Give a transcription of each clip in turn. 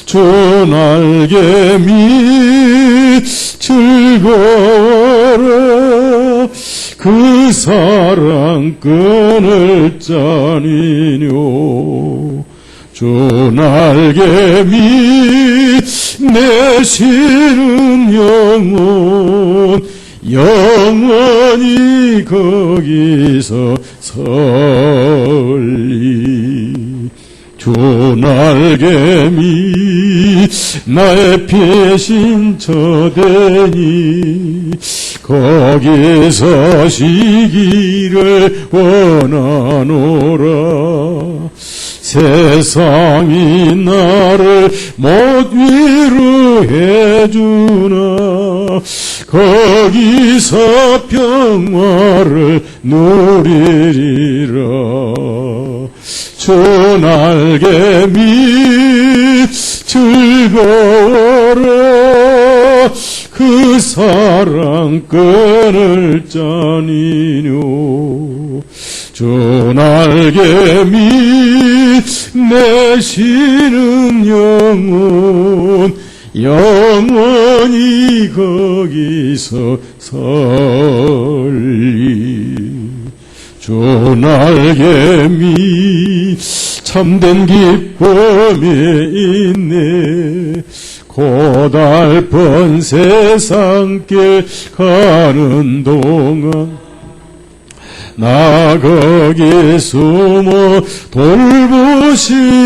주 날개 밑 즐거워라 그 사랑 끊을 자니뇨 주 날개 밑 내시는 영원히 거기서 설리 주 날개 밑 나의 피신 처되니 거기서 쉬기를 원하노라 세상이 나를 못 위로해 주나 거기서 평화를 누리리라 주 날개 밑 즐거워라 그 사랑 끊을 자니뇨 주 날개 밑 내시는 영원히 거기서 설리 주 날개 밑 참된 기쁨이 있네 고달픈 세상길 가는 동안 나 거기 숨어 돌보심을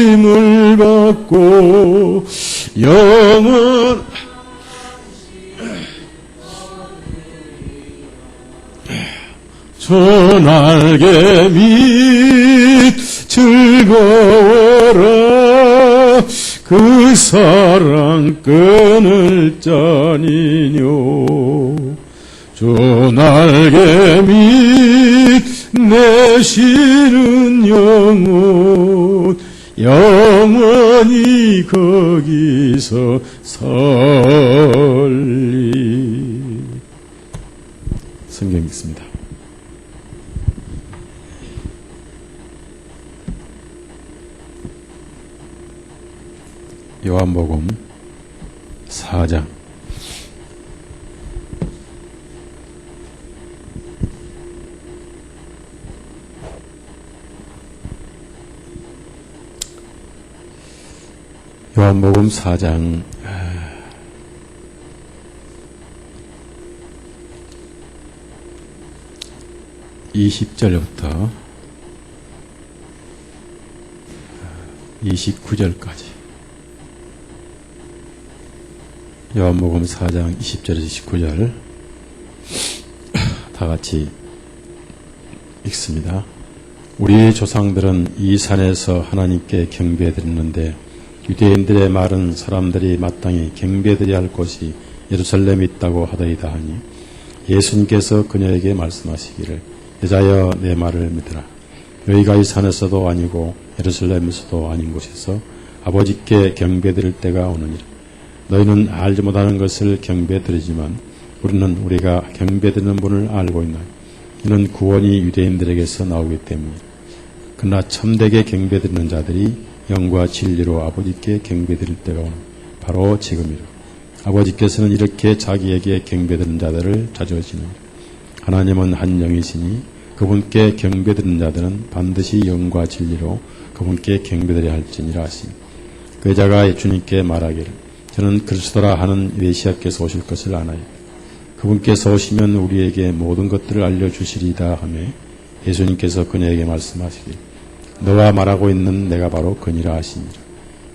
받고 주 날개 밑 즐거워라 그 사랑 끊을 자니뇨 주 날개 밑 내시는 영원히 거기서 설리 성경 읽습니다. 요한복음 4장 20절부터 29절까지 요한복음 4장 20절에서 29절 다 같이 읽습니다. 우리 조상들은 이 산에서 하나님께 경배드렸는데 유대인들의 말은 사람들이 마땅히 경배드려야 할 곳이 예루살렘에 있다고 하더이다 하니 예수님께서 그녀에게 말씀하시기를 여자여 내 말을 믿으라. 너희가 이 산에서도 아니고 예루살렘에서도 아닌 곳에서 아버지께 경배드릴 때가 오느니라. 너희는 알지 못하는 것을 경배드리지만 우리는 우리가 경배드리는 분을 알고 있나니 이는 구원이 유대인들에게서 나오기 때문이라. 그러나 참되게 경배드리는 자들이 영과 진리로 아버지께 경배드릴 때가 오는 바로 지금이라. 아버지께서는 이렇게 자기에게 경배드리는 자들을 자주하시느니라. 하나님은 한 영이시니 그분께 경배드리는 자들은 반드시 영과 진리로 그분께 경배드려야 할지니라 하시니 그 여자가 주님께 말하기를 저는 그리스도라 하는 메시아께서 오실 것을 아나요. 그분께서 오시면 우리에게 모든 것들을 알려주시리다 하며 예수님께서 그녀에게 말씀하시길 너와 말하고 있는 내가 바로 그니라 하시니라.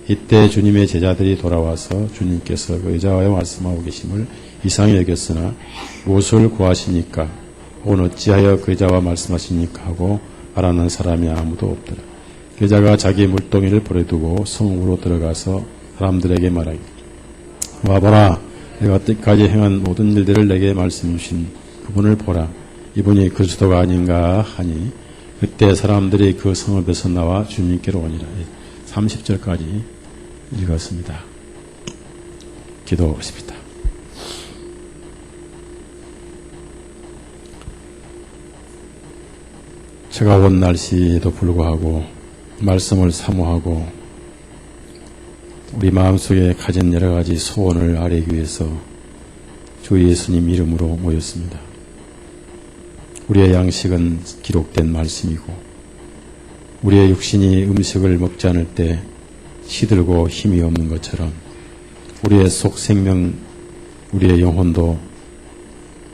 이때 주님의 제자들이 돌아와서 주님께서 그 여자와 말씀하고 계심을 이상히 여겼으나 무엇을 구하시니까 혹은 어찌하여 그 여자와 말씀하시니까 하고 말하는 사람이 아무도 없더라. 그 여자가 자기 물동이를 버려두고 성으로 들어가서 사람들에게 말하기를 와보라 내가 여태까지 행한 모든 일들을 내게 말씀 주신 그분을 보라. 이분이 그리스도가 아닌가 하니 그때 사람들이 그 성을 벗어나와 주님께로 오니라. 30절까지 읽었습니다. 기도하십니다. 차가운 날씨에도 불구하고 말씀을 사모하고 우리 마음속에 가진 여러 가지 소원을 아뢰기 위해서 주 예수님 이름으로 모였습니다. 우리의 양식은 기록된 말씀이고 우리의 육신이 음식을 먹지 않을 때 시들고 힘이 없는 것처럼 우리의 속 생명, 우리의 영혼도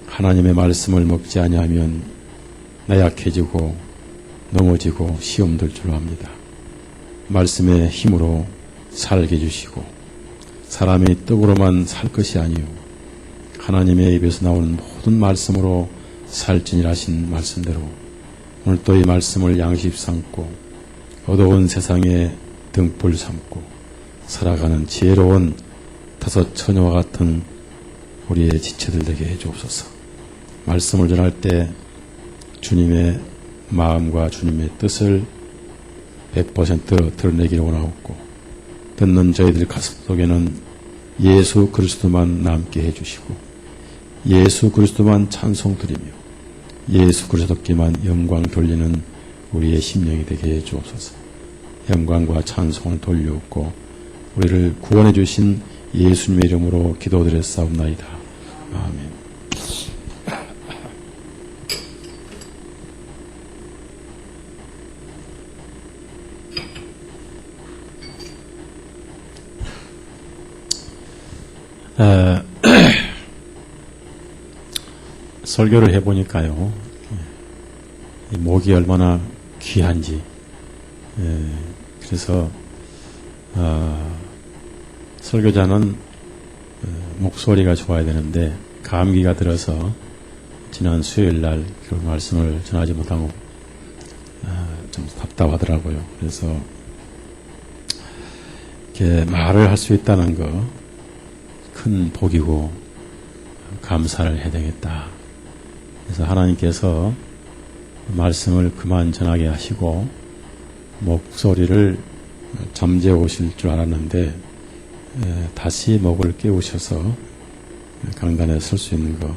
하나님의 말씀을 먹지 아니하면 나약해지고 넘어지고 시험들 줄 압니다. 말씀의 힘으로 살게 해주시고 사람이 떡으로만 살 것이 아니요 하나님의 입에서 나오는 모든 말씀으로 살지니라 하신 말씀대로 오늘 또 이 말씀을 양식 삼고 어두운 세상에 등불 삼고 살아가는 지혜로운 다섯 처녀와 같은 우리의 지체들 되게 해주옵소서. 말씀을 전할 때 주님의 마음과 주님의 뜻을 100% 드러내기를 원하옵고 듣는 저희들 가슴 속에는 예수 그리스도만 남게 해주시고 예수 그리스도만 찬송드리며 예수 그리스도께만 영광 돌리는 우리의 심령이 되게 해주옵소서. 영광과 찬송을 돌려옵고 우리를 구원해 주신 예수님의 이름으로 기도드렸사옵나이다. 아멘. 설교를 해보니까요, 목이 얼마나 귀한지, 그래서, 설교자는 목소리가 좋아야 되는데, 감기가 들어서 지난 수요일 날 그 말씀을 전하지 못하고, 좀 답답하더라고요. 그래서, 이렇게 말을 할 수 있다는 거, 큰 복이고, 감사를 해야 되겠다. 그래서 하나님께서 말씀을 그만 전하게 하시고 목소리를 잠재워 오실 줄 알았는데 다시 목을 깨우셔서 강단에 설 수 있는 거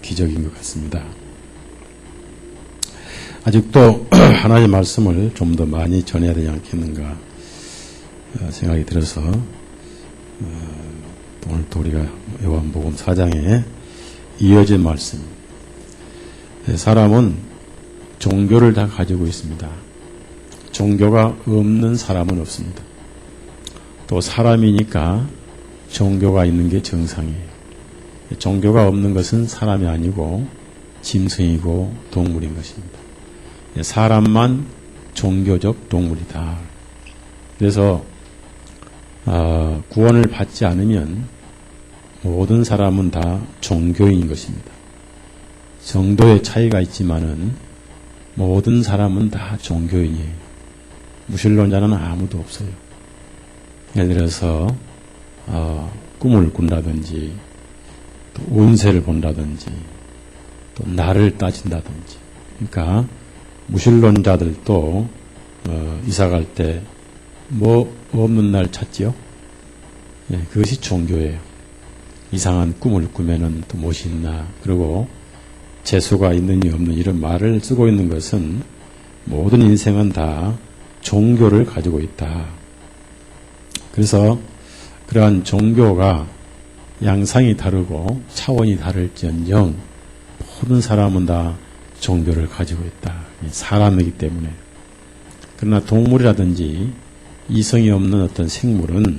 기적인 것 같습니다. 아직도 하나님의 말씀을 좀 더 많이 전해야 되지 않겠는가 생각이 들어서 오늘 또 우리가 요한복음 4장에 이어진 말씀. 사람은 종교를 다 가지고 있습니다. 종교가 없는 사람은 없습니다. 또 사람이니까 종교가 있는 게 정상이에요. 종교가 없는 것은 사람이 아니고 짐승이고 동물인 것입니다. 사람만 종교적 동물이다. 그래서 구원을 받지 않으면 모든 사람은 다 종교인인 것입니다. 정도의 차이가 있지만은 모든 사람은 다 종교인이에요. 무신론자는 아무도 없어요. 예를 들어서 꿈을 꾼다든지 또 운세를 본다든지 또 날을 따진다든지 그러니까 무신론자들도 이사 갈 때 뭐 없는 날 찾지요? 예, 그것이 종교예요. 이상한 꿈을 꾸면은 또 무엇이 있나 그리고 재수가 있느니 없느니 이런 말을 쓰고 있는 것은 모든 인생은 다 종교를 가지고 있다. 그래서 그러한 종교가 양상이 다르고 차원이 다를지언정 모든 사람은 다 종교를 가지고 있다. 사람이기 때문에. 그러나 동물이라든지 이성이 없는 어떤 생물은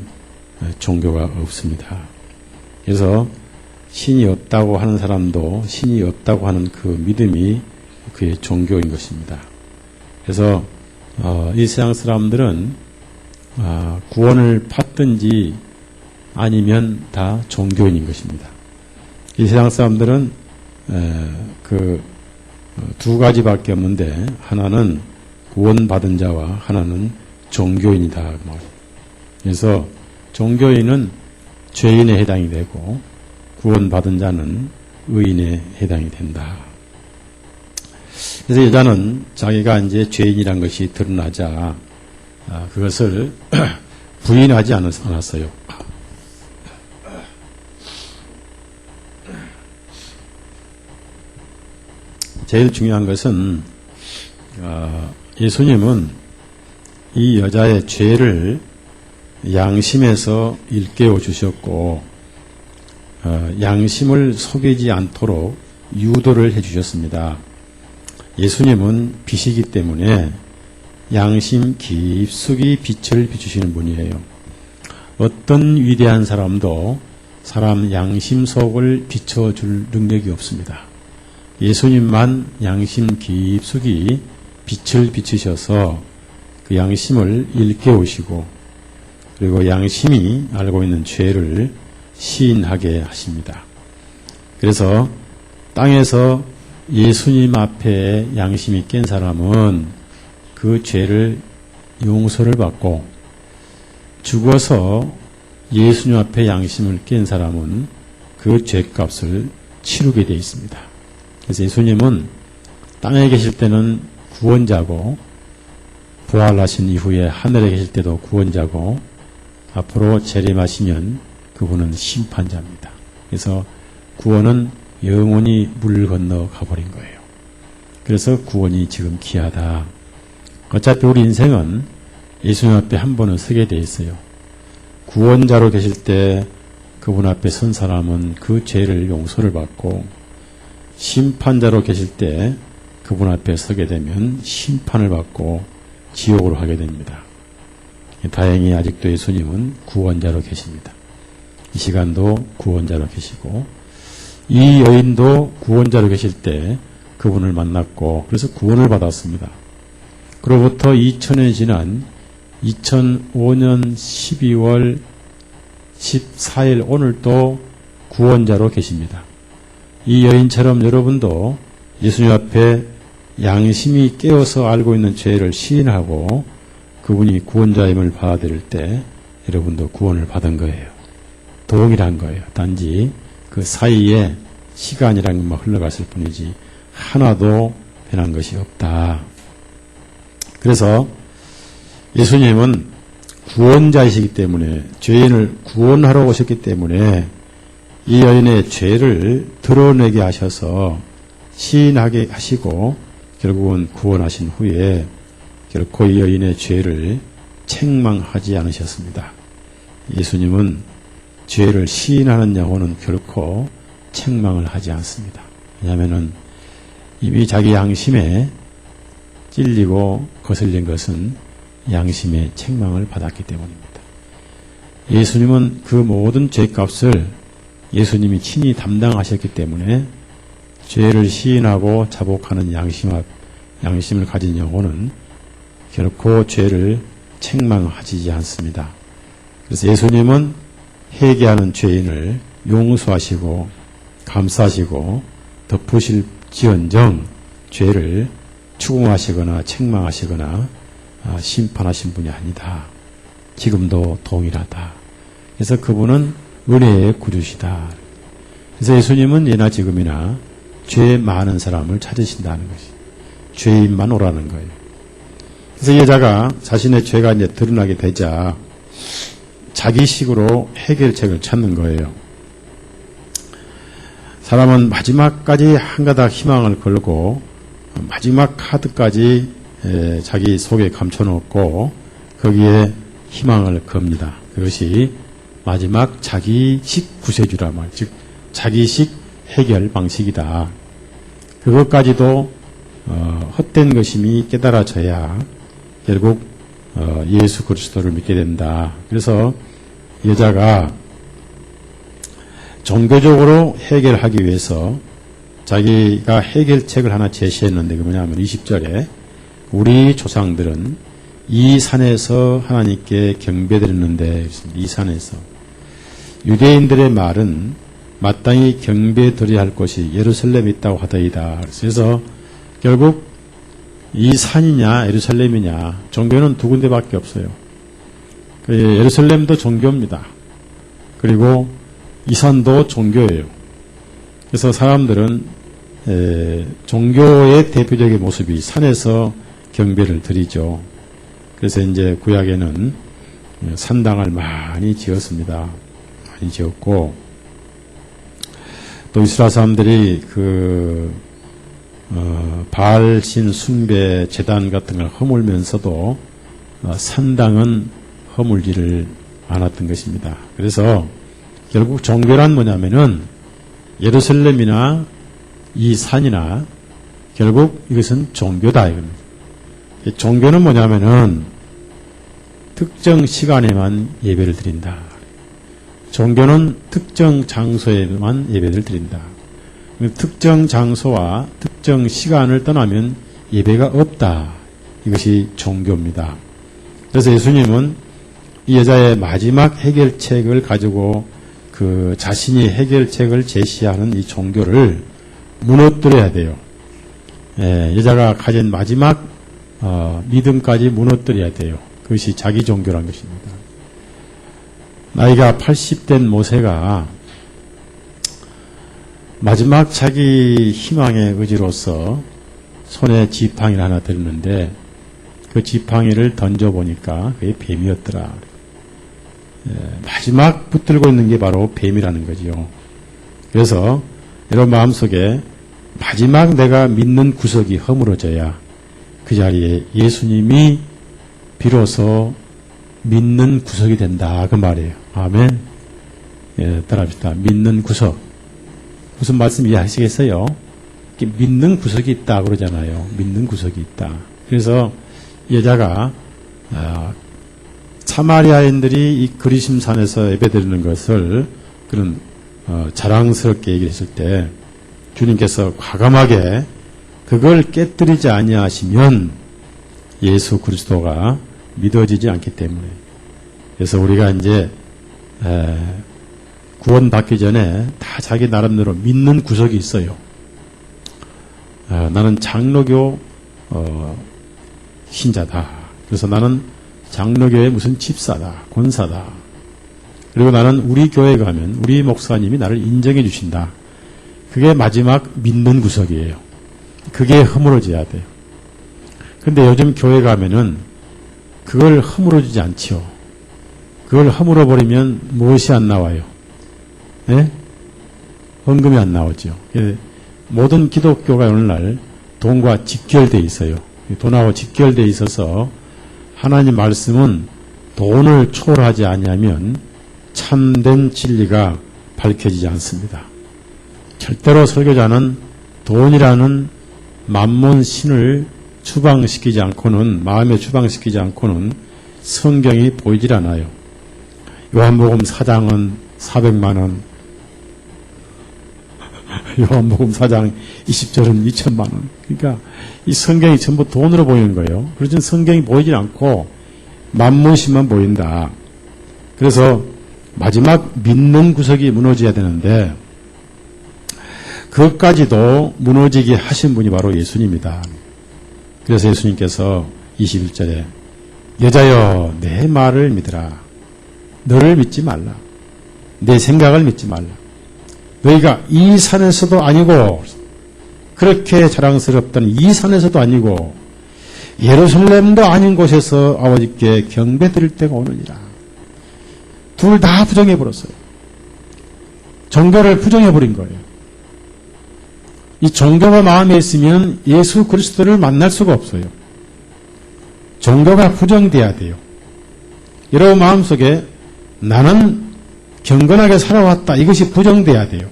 종교가 없습니다. 그래서 신이 없다고 하는 사람도 신이 없다고 하는 그 믿음이 그의 종교인 것입니다. 그래서 이 세상 사람들은 구원을 받든지 아니면 다 종교인인 것입니다. 이 세상 사람들은 그 두 가지밖에 없는데 하나는 구원받은 자와 하나는 종교인이다. 그래서 종교인은 죄인에 해당이 되고 구원받은 자는 의인에 해당이 된다. 그래서 여자는 자기가 이제 죄인이란 것이 드러나자 그것을 부인하지 않았어요. 제일 중요한 것은 예수님은 이 여자의 죄를 양심에서 일깨워 주셨고 양심을 속이지 않도록 유도를 해 주셨습니다. 예수님은 빛이기 때문에 양심 깊숙이 빛을 비추시는 분이에요. 어떤 위대한 사람도 사람 양심 속을 비춰줄 능력이 없습니다. 예수님만 양심 깊숙이 빛을 비추셔서 그 양심을 일깨우시고 그리고 양심이 알고 있는 죄를 시인하게 하십니다. 그래서 땅에서 예수님 앞에 양심이 깬 사람은 그 죄를 용서를 받고 죽어서 예수님 앞에 양심을 깬 사람은 그 죄값을 치르게 되어 있습니다. 그래서 예수님은 땅에 계실 때는 구원자고 부활하신 이후에 하늘에 계실 때도 구원자고 앞으로 재림하시면 그분은 심판자입니다. 그래서 구원은 영원히 물 건너 가버린 거예요. 그래서 구원이 지금 귀하다. 어차피 우리 인생은 예수님 앞에 한 번은 서게 돼 있어요. 구원자로 계실 때 그분 앞에 선 사람은 그 죄를 용서를 받고 심판자로 계실 때 그분 앞에 서게 되면 심판을 받고 지옥으로 가게 됩니다. 다행히 아직도 예수님은 구원자로 계십니다. 이 시간도 구원자로 계시고 이 여인도 구원자로 계실 때 그분을 만났고 그래서 구원을 받았습니다. 그로부터 2000년이 지난 2005년 12월 14일 오늘도 구원자로 계십니다. 이 여인처럼 여러분도 예수님 앞에 양심이 깨어서 알고 있는 죄를 시인하고 그분이 구원자임을 받아들일 때 여러분도 구원을 받은 거예요. 동일한 거예요. 단지 그 사이에 시간이라는 것만 흘러갔을 뿐이지 하나도 변한 것이 없다. 그래서 예수님은 구원자이시기 때문에 죄인을 구원하러 오셨기 때문에 이 여인의 죄를 드러내게 하셔서 시인하게 하시고 결국은 구원하신 후에 결코 이 여인의 죄를 책망하지 않으셨습니다. 예수님은 죄를 시인하는 영혼은 결코 책망을 하지 않습니다. 왜냐하면 이미 자기 양심에 찔리고 거슬린 것은 양심의 책망을 받았기 때문입니다. 예수님은 그 모든 죄값을 예수님이 친히 담당하셨기 때문에 죄를 시인하고 자복하는 양심을 가진 영혼은 결코 죄를 책망하지 않습니다. 그래서 예수님은 회개하는 죄인을 용서하시고 감싸시고 덮으실지언정 죄를 추궁하시거나 책망하시거나 심판하신 분이 아니다. 지금도 동일하다. 그래서 그분은 은혜의 구주시다. 그래서 예수님은 예나 지금이나 죄 많은 사람을 찾으신다는 것이 죄인만 오라는 거예요. 그래서 이 여자가 자신의 죄가 이제 드러나게 되자 자기식으로 해결책을 찾는 거예요. 사람은 마지막까지 한 가닥 희망을 걸고 마지막 카드까지 자기 속에 감춰놓고 거기에 희망을 겁니다. 그것이 마지막 자기식 구세주라 말, 즉 자기식 해결 방식이다. 그것까지도 헛된 것임이 깨달아져야 결국 예수 그리스도를 믿게 된다. 그래서 여자가 종교적으로 해결하기 위해서 자기가 해결책을 하나 제시했는데 그 뭐냐면 20절에 우리 조상들은 이 산에서 하나님께 경배드렸는데 이 산에서 유대인들의 말은 마땅히 경배드려야 할 곳이 예루살렘에 있다고 하더이다. 그래서 결국 이 산이냐 예루살렘이냐 종교는 두 군데밖에 없어요. 예루살렘도 종교입니다. 그리고 이 산도 종교예요. 그래서 사람들은 종교의 대표적인 모습이 산에서 경배를 드리죠. 그래서 이제 구약에는 산당을 많이 지었습니다. 많이 지었고 또 이스라엘 사람들이 바알신 숭배 제단 같은 걸 허물면서도 산당은 허물지를 많았던 것입니다. 그래서 결국 종교란 뭐냐면은 예루살렘이나 이 산이나 결국 이것은 종교다 이겁니다. 종교는 뭐냐면은 특정 시간에만 예배를 드린다. 종교는 특정 장소에만 예배를 드린다. 특정 장소와 특정 시간을 떠나면 예배가 없다. 이것이 종교입니다. 그래서 예수님은 이 여자의 마지막 해결책을 가지고 그 자신이 해결책을 제시하는 이 종교를 무너뜨려야 돼요. 여자가 가진 마지막 믿음까지 무너뜨려야 돼요. 그것이 자기 종교란 것입니다. 나이가 80된 모세가 마지막 자기 희망의 의지로서 손에 지팡이를 하나 들었는데 그 지팡이를 던져보니까 그게 뱀이었더라. 마지막 붙들고 있는 게 바로 뱀이라는 거지요. 그래서 여러분 마음속에 마지막 내가 믿는 구석이 허물어져야 그 자리에 예수님이 비로소 믿는 구석이 된다. 그 말이에요. 아멘. 따라합시다. 믿는 구석. 무슨 말씀 이해하시겠어요? 믿는 구석이 있다 그러잖아요. 믿는 구석이 있다. 그래서 여자가 사마리아인들이 이 그리심산에서 예배드리는 것을 그런 자랑스럽게 얘기했을 때 주님께서 과감하게 그걸 깨뜨리지 아니하시면 예수 그리스도가 믿어지지 않기 때문에 그래서 우리가 이제 구원받기 전에 다 자기 나름대로 믿는 구석이 있어요. 나는 장로교 신자다. 그래서 나는 장로교의 무슨 집사다, 권사다. 그리고 나는 우리 교회 가면 우리 목사님이 나를 인정해 주신다. 그게 마지막 믿는 구석이에요. 그게 허물어져야 돼요. 근데 요즘 교회 가면은 그걸 허물어지지 않지요. 그걸 허물어버리면 무엇이 안 나와요? 예? 헌금이 안 나오죠. 모든 기독교가 오늘날 돈과 직결되어 있어요. 돈하고 직결되어 있어서 하나님 말씀은 돈을 초월하지 아니하면 참된 진리가 밝혀지지 않습니다. 절대로 설교자는 돈이라는 만몬 신을 추방시키지 않고는 마음에 추방시키지 않고는 성경이 보이질 않아요. 요한복음 4장은 400만 원, 요한복음 4장 20절은 2천만 원. 그러니까 이 성경이 전부 돈으로 보이는 거예요. 그래서 성경이 보이질 않고 만몬신만 보인다. 그래서 마지막 믿는 구석이 무너져야 되는데 그것까지도 무너지게 하신 분이 바로 예수님이다. 그래서 예수님께서 21절에 여자여 내 말을 믿으라. 너를 믿지 말라. 내 생각을 믿지 말라. 너희가 이 산에서도 아니고 그렇게 자랑스럽던 이 산에서도 아니고 예루살렘도 아닌 곳에서 아버지께 경배 드릴 때가 오느니라. 둘 다 부정해버렸어요. 종교를 부정해버린 거예요. 이 종교가 마음에 있으면 예수 그리스도를 만날 수가 없어요. 종교가 부정돼야 돼요. 여러분 마음속에 나는 경건하게 살아왔다. 이것이 부정돼야 돼요.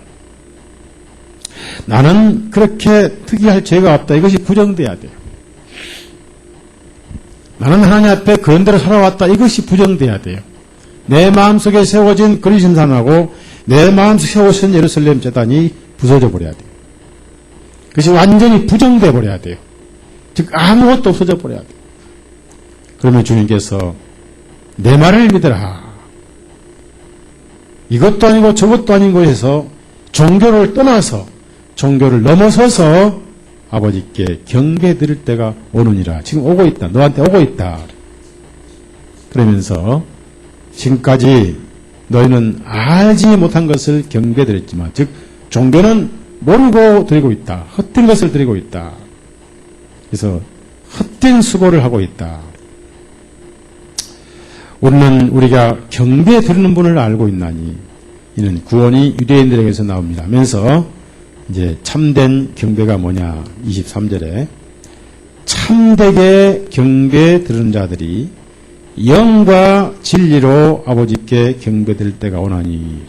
나는 그렇게 특이할 죄가 없다. 이것이 부정돼야 돼요. 나는 하나님 앞에 그런대로 살아왔다. 이것이 부정돼야 돼요. 내 마음속에 세워진 그리심산하고 내 마음속에 세워진 예루살렘 제단이 부서져 버려야 돼요. 그것이 완전히 부정돼 버려야 돼요. 즉 아무것도 없어져 버려야 돼요. 그러면 주님께서 내 말을 믿으라. 이것도 아니고 저것도 아닌 곳에서 종교를 떠나서 종교를 넘어서서 아버지께 경배 드릴 때가 오느니라. 지금 오고 있다. 너한테 오고 있다. 그러면서 지금까지 너희는 알지 못한 것을 경배 드렸지만 즉 종교는 모르고 드리고 있다. 헛된 것을 드리고 있다. 그래서 헛된 수고를 하고 있다. 우리는 우리가 경배 드리는 분을 알고 있나니 이는 구원이 유대인들에게서 나옵니다 하면서 이제 참된 경배가 뭐냐 23절에 참되게 경배 드리는 자들이 영과 진리로 아버지께 경배될 때가 오나니.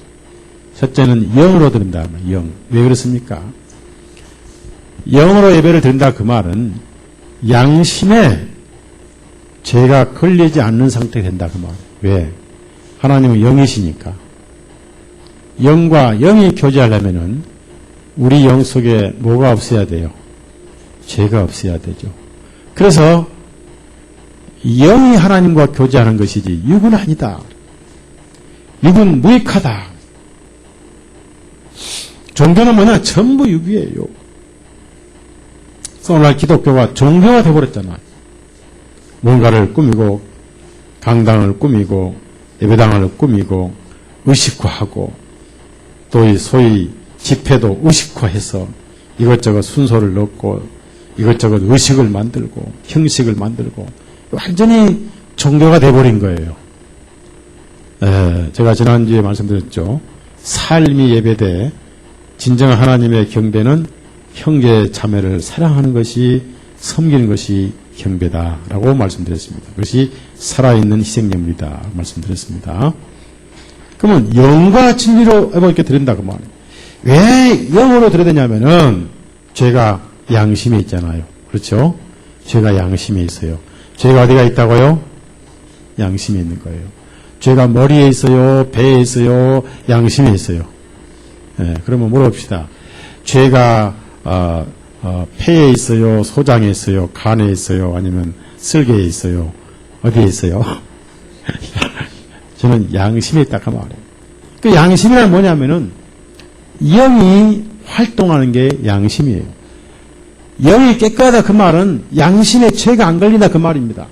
첫째는 영으로 드린다. 영. 왜 그렇습니까? 영으로 예배를 드린다 그 말은 양심에 죄가 걸리지 않는 상태가 된다 그 말. 왜? 하나님은 영이시니까. 영과 영이 교제하려면은 우리 영 속에 뭐가 없어야 돼요? 죄가 없어야 되죠. 그래서 영이 하나님과 교제하는 것이지 육은 아니다. 육은 무익하다. 종교는 뭐냐? 전부 육이에요. 오늘날 기독교가 종교가 되어버렸잖아. 뭔가를 꾸미고 강당을 꾸미고 예배당을 꾸미고 의식화하고 또 이 소위 집회도 의식화해서 이것저것 순서를 넣고 이것저것 의식을 만들고 형식을 만들고 완전히 종교가 돼버린 거예요. 제가 지난주에 말씀드렸죠. 삶이 예배돼 진정한 하나님의 경배는 형제 자매를 사랑하는 것이 섬기는 것이 경배다라고 말씀드렸습니다. 그것이 살아있는 희생예물이다 말씀드렸습니다. 그러면 영과 진리로 이렇게 드린다 그 말이에요. 왜 영으로 드려야 되냐면은 죄가 양심에 있잖아요. 그렇죠? 죄가 양심에 있어요. 죄가 어디가 있다고요? 양심에 있는 거예요. 죄가 머리에 있어요? 배에 있어요? 양심에 있어요. 그러면 물어봅시다. 죄가 폐에 있어요? 소장에 있어요? 간에 있어요? 아니면 쓸개에 있어요? 어디에 있어요? 저는 양심에 있다 그 말이에요. 그 양심이란 뭐냐면은 영이 활동하는 게 양심이에요. 영이 깨끗하다 그 말은 양심에 죄가 안 걸린다 그 말입니다.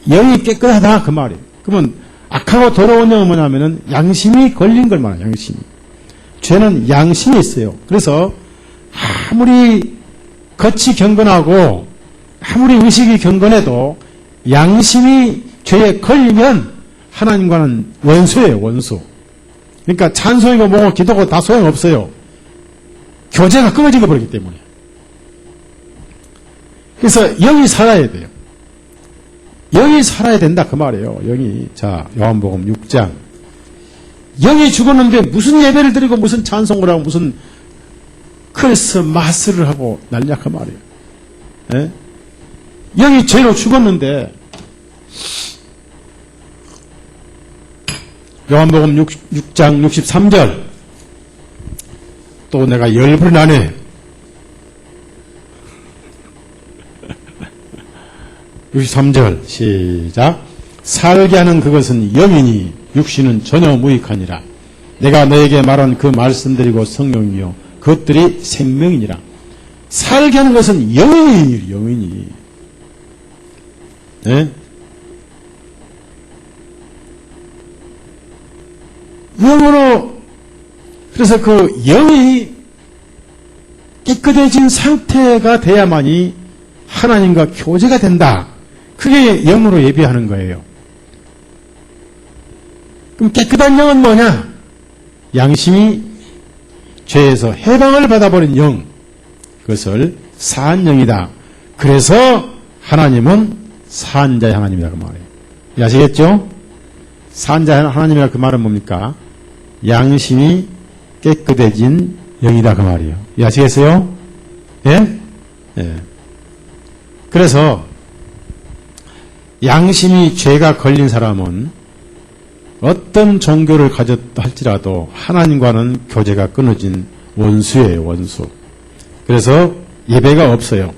영이 깨끗하다 그 말이에요. 그러면 악하고 더러운 영은 뭐냐면은 양심이 걸린 걸 말해요. 양심이. 죄는 양심이 있어요. 그래서 아무리 겉이 경건하고 아무리 의식이 경건해도 양심이 죄에 걸리면 하나님과는 원수예요. 원수. 그러니까 찬송이고 뭐고 기도고 다 소용없어요. 교제가 끊어진 거 버리기 때문에. 그래서 영이 살아야 돼요. 영이 살아야 된다 그 말이에요. 영이. 자, 요한복음 6장. 영이 죽었는데 무슨 예배를 드리고 무슨 찬송을 하고 무슨 크리스마스를 하고 난리야 그 말이에요. 예? 영이 죄로 죽었는데 요한복음 6장 63절 또 내가 열불 나네. 63절 시작. 살게 하는 그것은 영이니 육신은 전혀 무익하니라. 내가 너에게 말한 그 말씀들이고 성령이요 그것들이 생명이니라. 살게 하는 것은 영이니 영이니. 네? 영으로 그래서 그 영이 깨끗해진 상태가 돼야만이 하나님과 교제가 된다. 그게 영으로 예배하는 거예요. 그럼 깨끗한 영은 뭐냐? 양심이 죄에서 해방을 받아버린 영. 그것을 사한 영이다. 그래서 하나님은 사한 자의 하나님이다 그 말이에요. 아시겠죠? 사한 자의 하나님이라 그 말은 뭡니까? 양심이 깨끗해진 영이다 그 말이에요. 아시겠어요? 예? 예. 그래서 양심이 죄가 걸린 사람은 어떤 종교를 가졌다 할지라도 하나님과는 교제가 끊어진 원수예요. 원수. 그래서 예배가 없어요.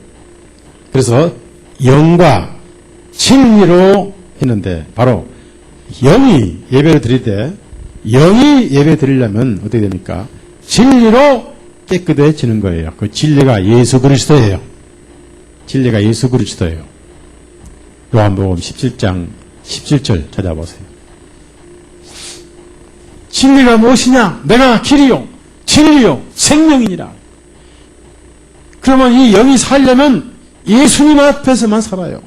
그래서 영과 진리로 했는데 바로 영이 예배를 드릴 때 영이 예배 드리려면 어떻게 됩니까? 진리로 깨끗해지는 거예요. 그 진리가 예수 그리스도예요. 진리가 예수 그리스도예요. 요한복음 17장 17절 찾아보세요. 진리가 무엇이냐? 내가 길이요 진리요 생명이니라. 그러면 이 영이 살려면 예수님 앞에서만 살아요.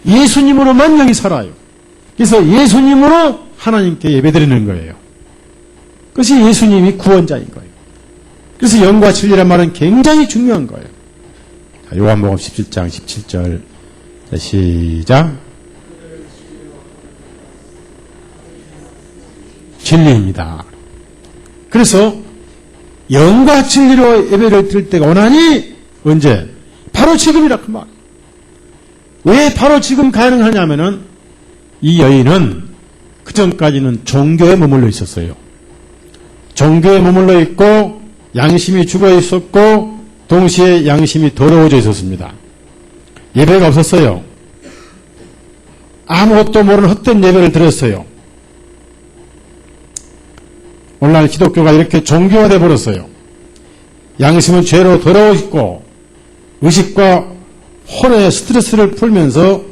예수님으로만 영이 살아요. 그래서 예수님으로 하나님께 예배드리는 거예요. 그것이 예수님이 구원자인 거예요. 그래서 영과 진리란 말은 굉장히 중요한 거예요. 자, 요한복음 17장 17절 시작. 진리입니다. 그래서 영과 진리로 예배를 드릴 때가 오나니 언제? 바로 지금이라 그 말. 왜 바로 지금 가능하냐면은 이 여인은 그전까지는 종교에 머물러 있었어요. 종교에 머물러 있고 양심이 죽어 있었고 동시에 양심이 더러워져 있었습니다. 예배가 없었어요. 아무것도 모르는 헛된 예배를 드렸어요. 오늘날 기독교가 이렇게 종교화되어 버렸어요. 양심은 죄로 더러워 있고 의식과 혼의 스트레스를 풀면서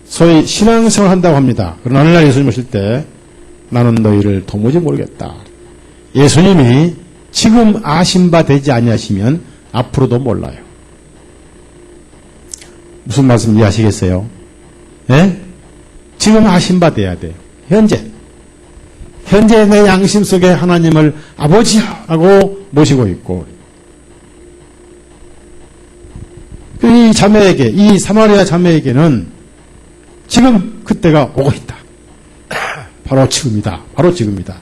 소위 신앙생활을 한다고 합니다. 그러나 오늘날 예수님 오실 때 나는 너희를 도무지 모르겠다. 예수님이 지금 아신 바 되지 아니하시면 앞으로도 몰라요. 무슨 말씀 이해하시겠어요? 예? 지금 아신 바 돼야 돼요. 현재 내 양심 속에 하나님을 아버지라고 모시고 있고 이 자매에게, 이 사마리아 자매에게는 지금 그때가 오고 있다. 바로 지금이다. 바로 지금이다.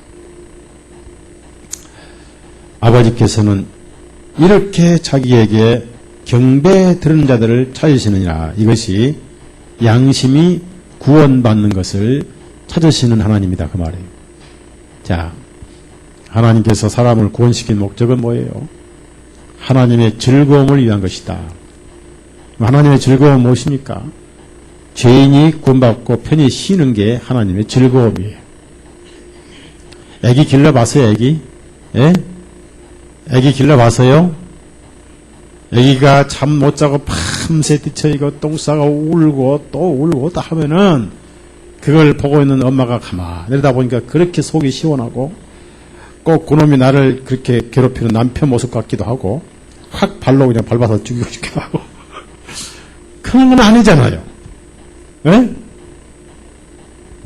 아버지께서는 이렇게 자기에게 경배 드는 자들을 찾으시느니라. 이것이 양심이 구원받는 것을 찾으시는 하나님이다. 그 말이에요. 자, 하나님께서 사람을 구원시킨 목적은 뭐예요? 하나님의 즐거움을 위한 것이다. 하나님의 즐거움은 무엇입니까? 죄인이 구원받고 편히 쉬는 게 하나님의 즐거움이에요. 애기 길러봤어요, 애기? 예? 애기 길러봤어요? 애기가 잠 못 자고 밤새 뒤처지고 똥 싸고 울고 또 울고 또 하면은 그걸 보고 있는 엄마가 가만히 내려다 보니까 그렇게 속이 시원하고 꼭 그놈이 나를 그렇게 괴롭히는 남편 모습 같기도 하고 확 발로 그냥 밟아서 죽이고 싶기도 하고 그런 건 아니잖아요. 예?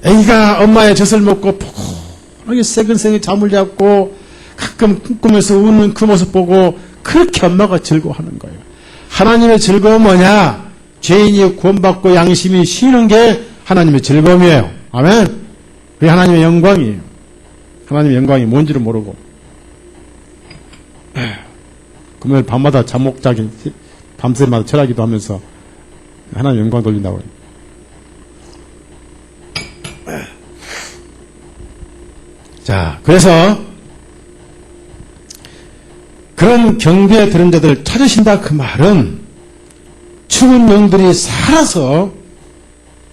애기가 엄마의 젖을 먹고 포근하게 새근새근 잠을 잡고 가끔 꿈꾸면서 우는 그 모습 보고 그렇게 엄마가 즐거워하는 거예요. 하나님의 즐거움은 뭐냐? 죄인이 구원받고 양심이 쉬는 게 하나님의 즐거움이에요. 아멘? 그게 하나님의 영광이에요. 하나님의 영광이 뭔지를 모르고 금요일 밤마다 잠 못 자기 밤새마다 철학기도 하면서 하나님의 영광 돌린다고 해요. 자, 그래서 그런 경배에 들은 자들을 찾으신다 그 말은 죽은 영들이 살아서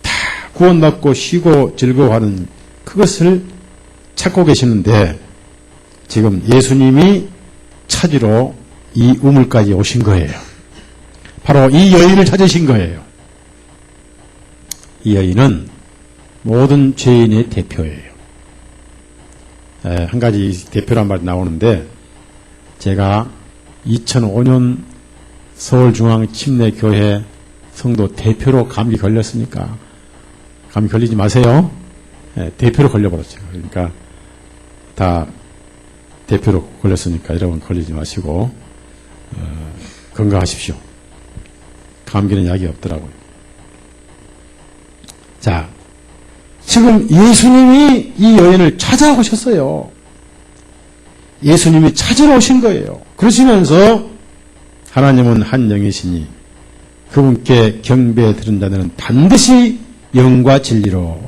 다 구원받고 쉬고 즐거워하는 그것을 찾고 계시는데 지금 예수님이 찾으러 이 우물까지 오신 거예요. 바로 이 여인을 찾으신 거예요. 이 여인은 모든 죄인의 대표예요. 한 가지 대표란 말이 나오는데 제가 2005년 서울중앙침례교회 성도 대표로 감기 걸렸으니까 감기 걸리지 마세요. 대표로 걸려버렸어요. 그러니까 다 대표로 걸렸으니까 여러분 걸리지 마시고 건강하십시오. 감기는 약이 없더라고요. 자, 지금 예수님이 이 여인을 찾아오셨어요. 예수님이 찾으러 오신 거예요. 그러시면서 하나님은 한 영이시니 그분께 경배에 들은 자들은 반드시 영과 진리로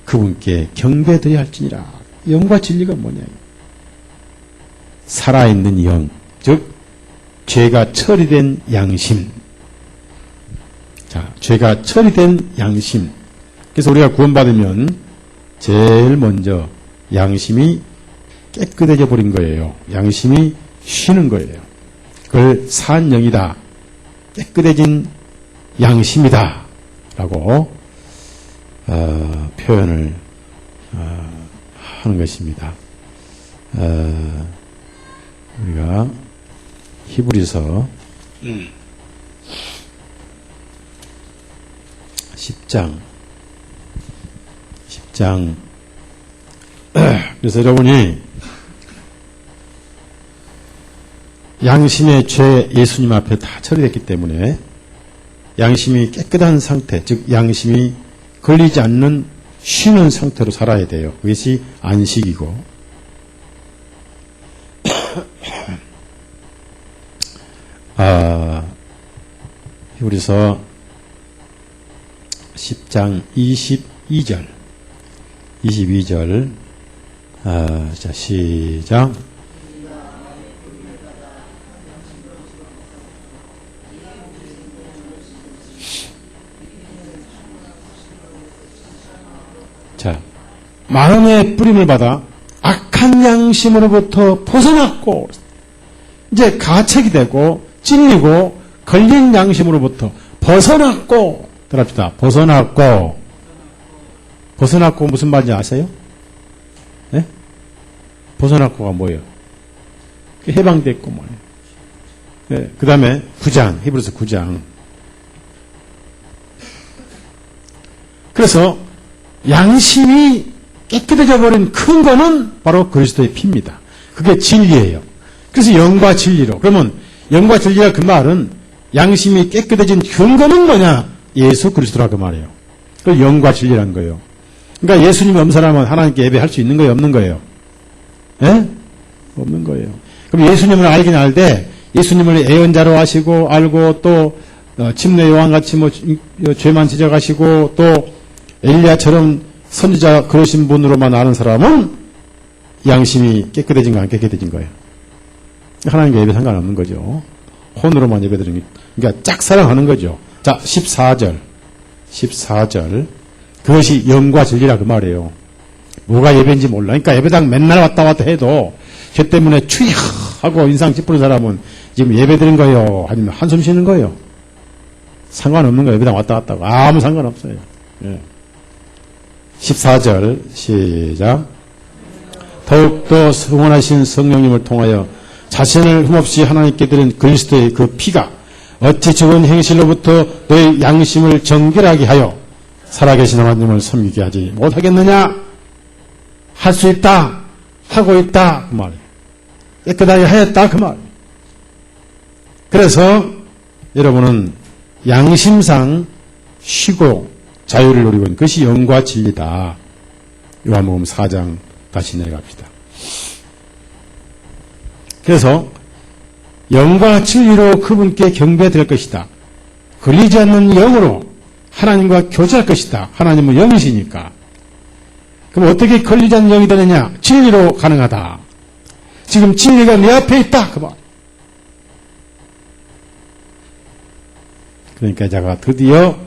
그분께 경배 드려야 할지니라. 영과 진리가 뭐냐? 살아있는 영, 즉 죄가 처리된 양심. 자, 죄가 처리된 양심. 그래서 우리가 구원받으면 제일 먼저 양심이 깨끗해져 버린 거예요. 양심이 쉬는 거예요. 그걸 산 영이다. 깨끗해진 양심이다. 라고 표현을 하는 것입니다. 우리가 히브리서 10장 그래서 여러분이 양심의 죄 예수님 앞에 다 처리됐기 때문에 양심이 깨끗한 상태, 즉 양심이 걸리지 않는 쉬는 상태로 살아야 돼요. 그것이 안식이고. 히브리서 10장 22절. 자, 시작. 자, 마음의 뿌림을 받아 악한 양심으로부터 벗어났고, 이제 가책이 되고, 찔리고, 걸린 양심으로부터 벗어났고, 들읍시다. 벗어났고 무슨 말인지 아세요? 네? 벗어났고가 뭐예요? 해방됐고 뭐예요? 네, 그 다음에 9장, 히브리서 9장. 그래서 양심이 깨끗해져 버린 큰 거는 바로 그리스도의 피입니다. 그게 진리예요. 그래서 영과 진리로. 그러면 영과 진리라 그 말은 양심이 깨끗해진 근거는 뭐냐? 예수 그리스도라고 말해요. 그 영과 진리란 거예요. 그러니까 예수님이 없는 사람은 하나님께 예배할 수 있는 거예요? 없는 거예요? 예? 없는 거예요. 그럼 예수님을 알긴 알되 예수님을 예언자로 하시고 알고 또 침례 요한같이 죄만 지적하시고 또 엘리야처럼 선지자 그러신 분으로만 아는 사람은 양심이 깨끗해진 거 안 깨끗해진 거예요. 하나님과 예배 상관없는 거죠. 혼으로만 예배드리는 게. 그러니까 짝사랑하는 거죠. 자, 14절. 그것이 영과 진리라 그 말이에요. 뭐가 예배인지 몰라. 그러니까 예배당 맨날 왔다 갔다 해도 죄 때문에 추야 하고 인상 찌푸린 사람은 지금 예배드린 거예요? 아니면 한숨 쉬는 거예요? 상관없는 거예요. 예배당 왔다 갔다 하고. 아무 상관없어요. 예. 14절 시작. 더욱더 성원하신 성령님을 통하여 자신을 흠없이 하나님께 드린 그리스도의 그 피가 어찌 죽은 행실로부터 너의 양심을 정결하게 하여 살아계신 하나님을 섬기게 하지 못하겠느냐? 할 수 있다. 하고 있다. 그 말이에요. 깨끗하게 하였다. 그 말. 그래서 여러분은 양심상 쉬고 자유를 누리고 있는 것이 영과 진리다. 요한복음 4장 다시 내려갑시다. 그래서 영과 진리로 그분께 경배될 것이다. 걸리지 않는 영으로 하나님과 교제할 것이다. 하나님은 영이시니까. 그럼 어떻게 걸리지 않는 영이 되느냐? 진리로 가능하다. 지금 진리가 내 앞에 있다. 그 말. 그러니까 제가 드디어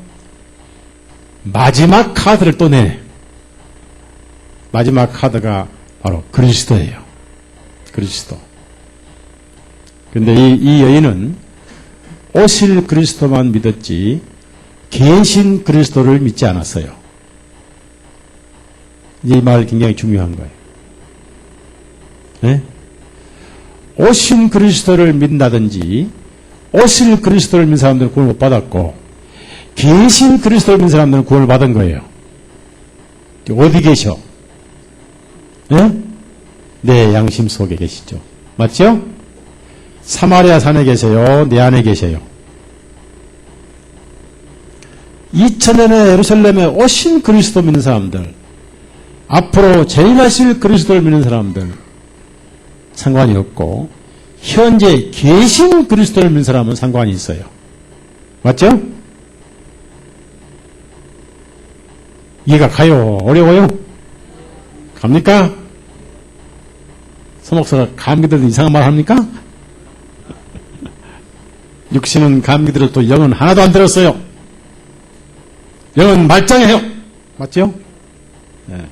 마지막 카드를 또 내네. 마지막 카드가 바로 그리스도예요. 그리스도. 그런데 이 여인은 오실 그리스도만 믿었지 계신 그리스도를 믿지 않았어요. 이 말 굉장히 중요한 거예요. 네? 오신 그리스도를 믿는다든지 오실 그리스도를 믿는 사람들은 구원을 못 받았고 계신 그리스도를 믿는 사람들은 구원을 받은 거예요. 어디 계셔? 네? 내 양심 속에 계시죠. 맞죠? 사마리아 산에 계세요? 내 안에 계세요? 2000년의 예루살렘에 오신 그리스도 믿는 사람들, 앞으로 재림하실 그리스도를 믿는 사람들 상관이 없고 현재 계신 그리스도를 믿는 사람은 상관이 있어요. 맞죠? 이해가 가요? 어려워요? 갑니까? 서목사가 감기들도 이상한 말 합니까? 육신은 감기 들어도 영은 하나도 안 들었어요. 영은 말짱해요. 맞죠? 네.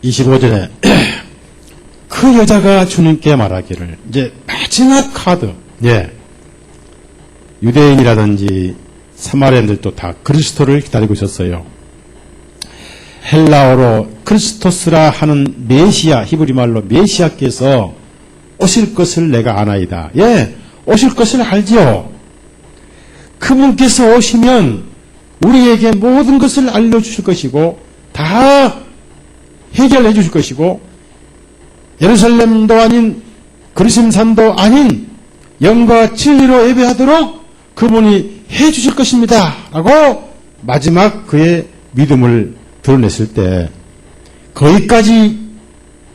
(25절에) 그 여자가 주님께 말하기를, 이제 마지막 카드. 예. 유대인이라든지 사마리아인들도 다 그리스도를 기다리고 있었어요. 헬라어로 크리스토스라 하는 메시아, 히브리 말로 메시아께서 오실 것을 내가 아나이다. 예, 오실 것을 알지요. 그분께서 오시면 우리에게 모든 것을 알려주실 것이고 다 해결해 주실 것이고 예루살렘도 아닌 그리심산도 아닌 영과 진리로 예배하도록 그분이 해주실 것입니다. 라고 마지막 그의 믿음을 드러냈을 때 거기까지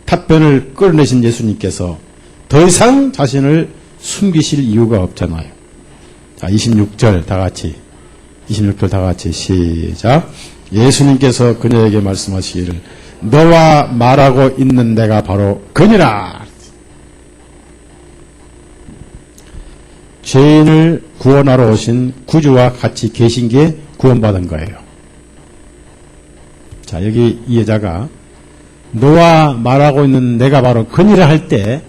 답변을 끌어내신 예수님께서 더 이상 자신을 숨기실 이유가 없잖아요. 자, 26절 다 같이 시작. 예수님께서 그녀에게 말씀하시기를 너와 말하고 있는 내가 바로 그니라. 죄인을 구원하러 오신 구주와 같이 계신 게 구원받은 거예요. 자, 여기 이 여자가 너와 말하고 있는 내가 바로 그니라 할 때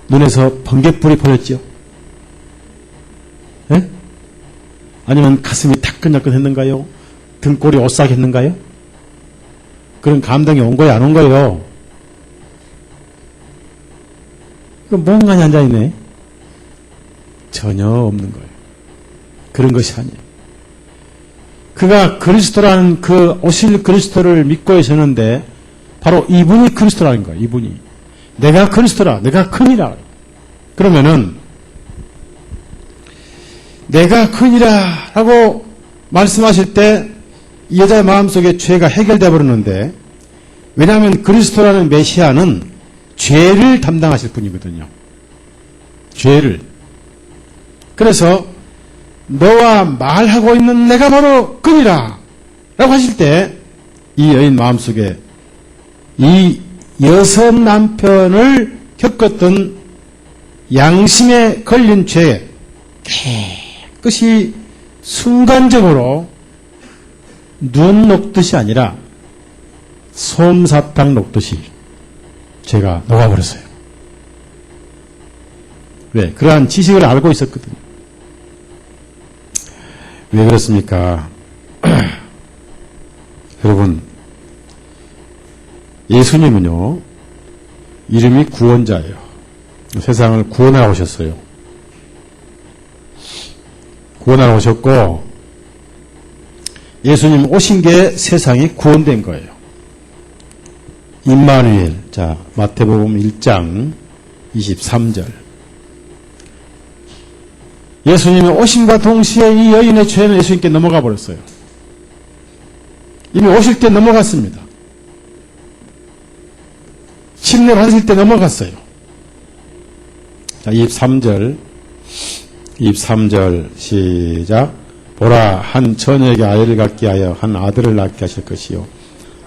눈에서 번갯불이 보였죠? 예? 아니면 가슴이 따끈따끈했는가요? 등골이 오싹했는가요? 그런 감동이 온 거예요? 안 온 거예요? 그 멍하니 앉아있네. 전혀 없는 거예요. 그런 것이 아니에요. 그가 그리스도라는 그 오실 그리스도를 믿고 있었는데 바로 이분이 그리스도라는 거예요. 이분이. 내가 그리스도라. 내가 크니라. 그러면은 내가 크니라 라고 말씀하실 때 이 여자의 마음속에 죄가 해결되어 버렸는데 왜냐하면 그리스도라는 메시아는 죄를 담당하실 분이거든요. 죄를. 그래서 너와 말하고 있는 내가 바로 그니라 라고 하실 때 이 여인 마음속에 이 여섯 남편을 겪었던 양심에 걸린 죄 깨끗이 순간적으로 눈 녹듯이 아니라 솜사탕 녹듯이 죄가 녹아버렸어요. 왜? 그러한 지식을 알고 있었거든요. 왜 그렇습니까? 여러분, 예수님은요, 이름이 구원자예요. 세상을 구원하러 오셨어요. 구원하러 오셨고, 예수님 오신 게 세상이 구원된 거예요. 임마누엘. 자, 마태복음 1장 23절. 예수님이 오심과 동시에 이 여인의 죄는 예수님께 넘어가 버렸어요. 이미 오실 때 넘어갔습니다. 침례 받으실 때 넘어갔어요. 자, 23절 시작. 보라, 한 처녀에게 아이를 갖게 하여 한 아들을 낳게 하실 것이요.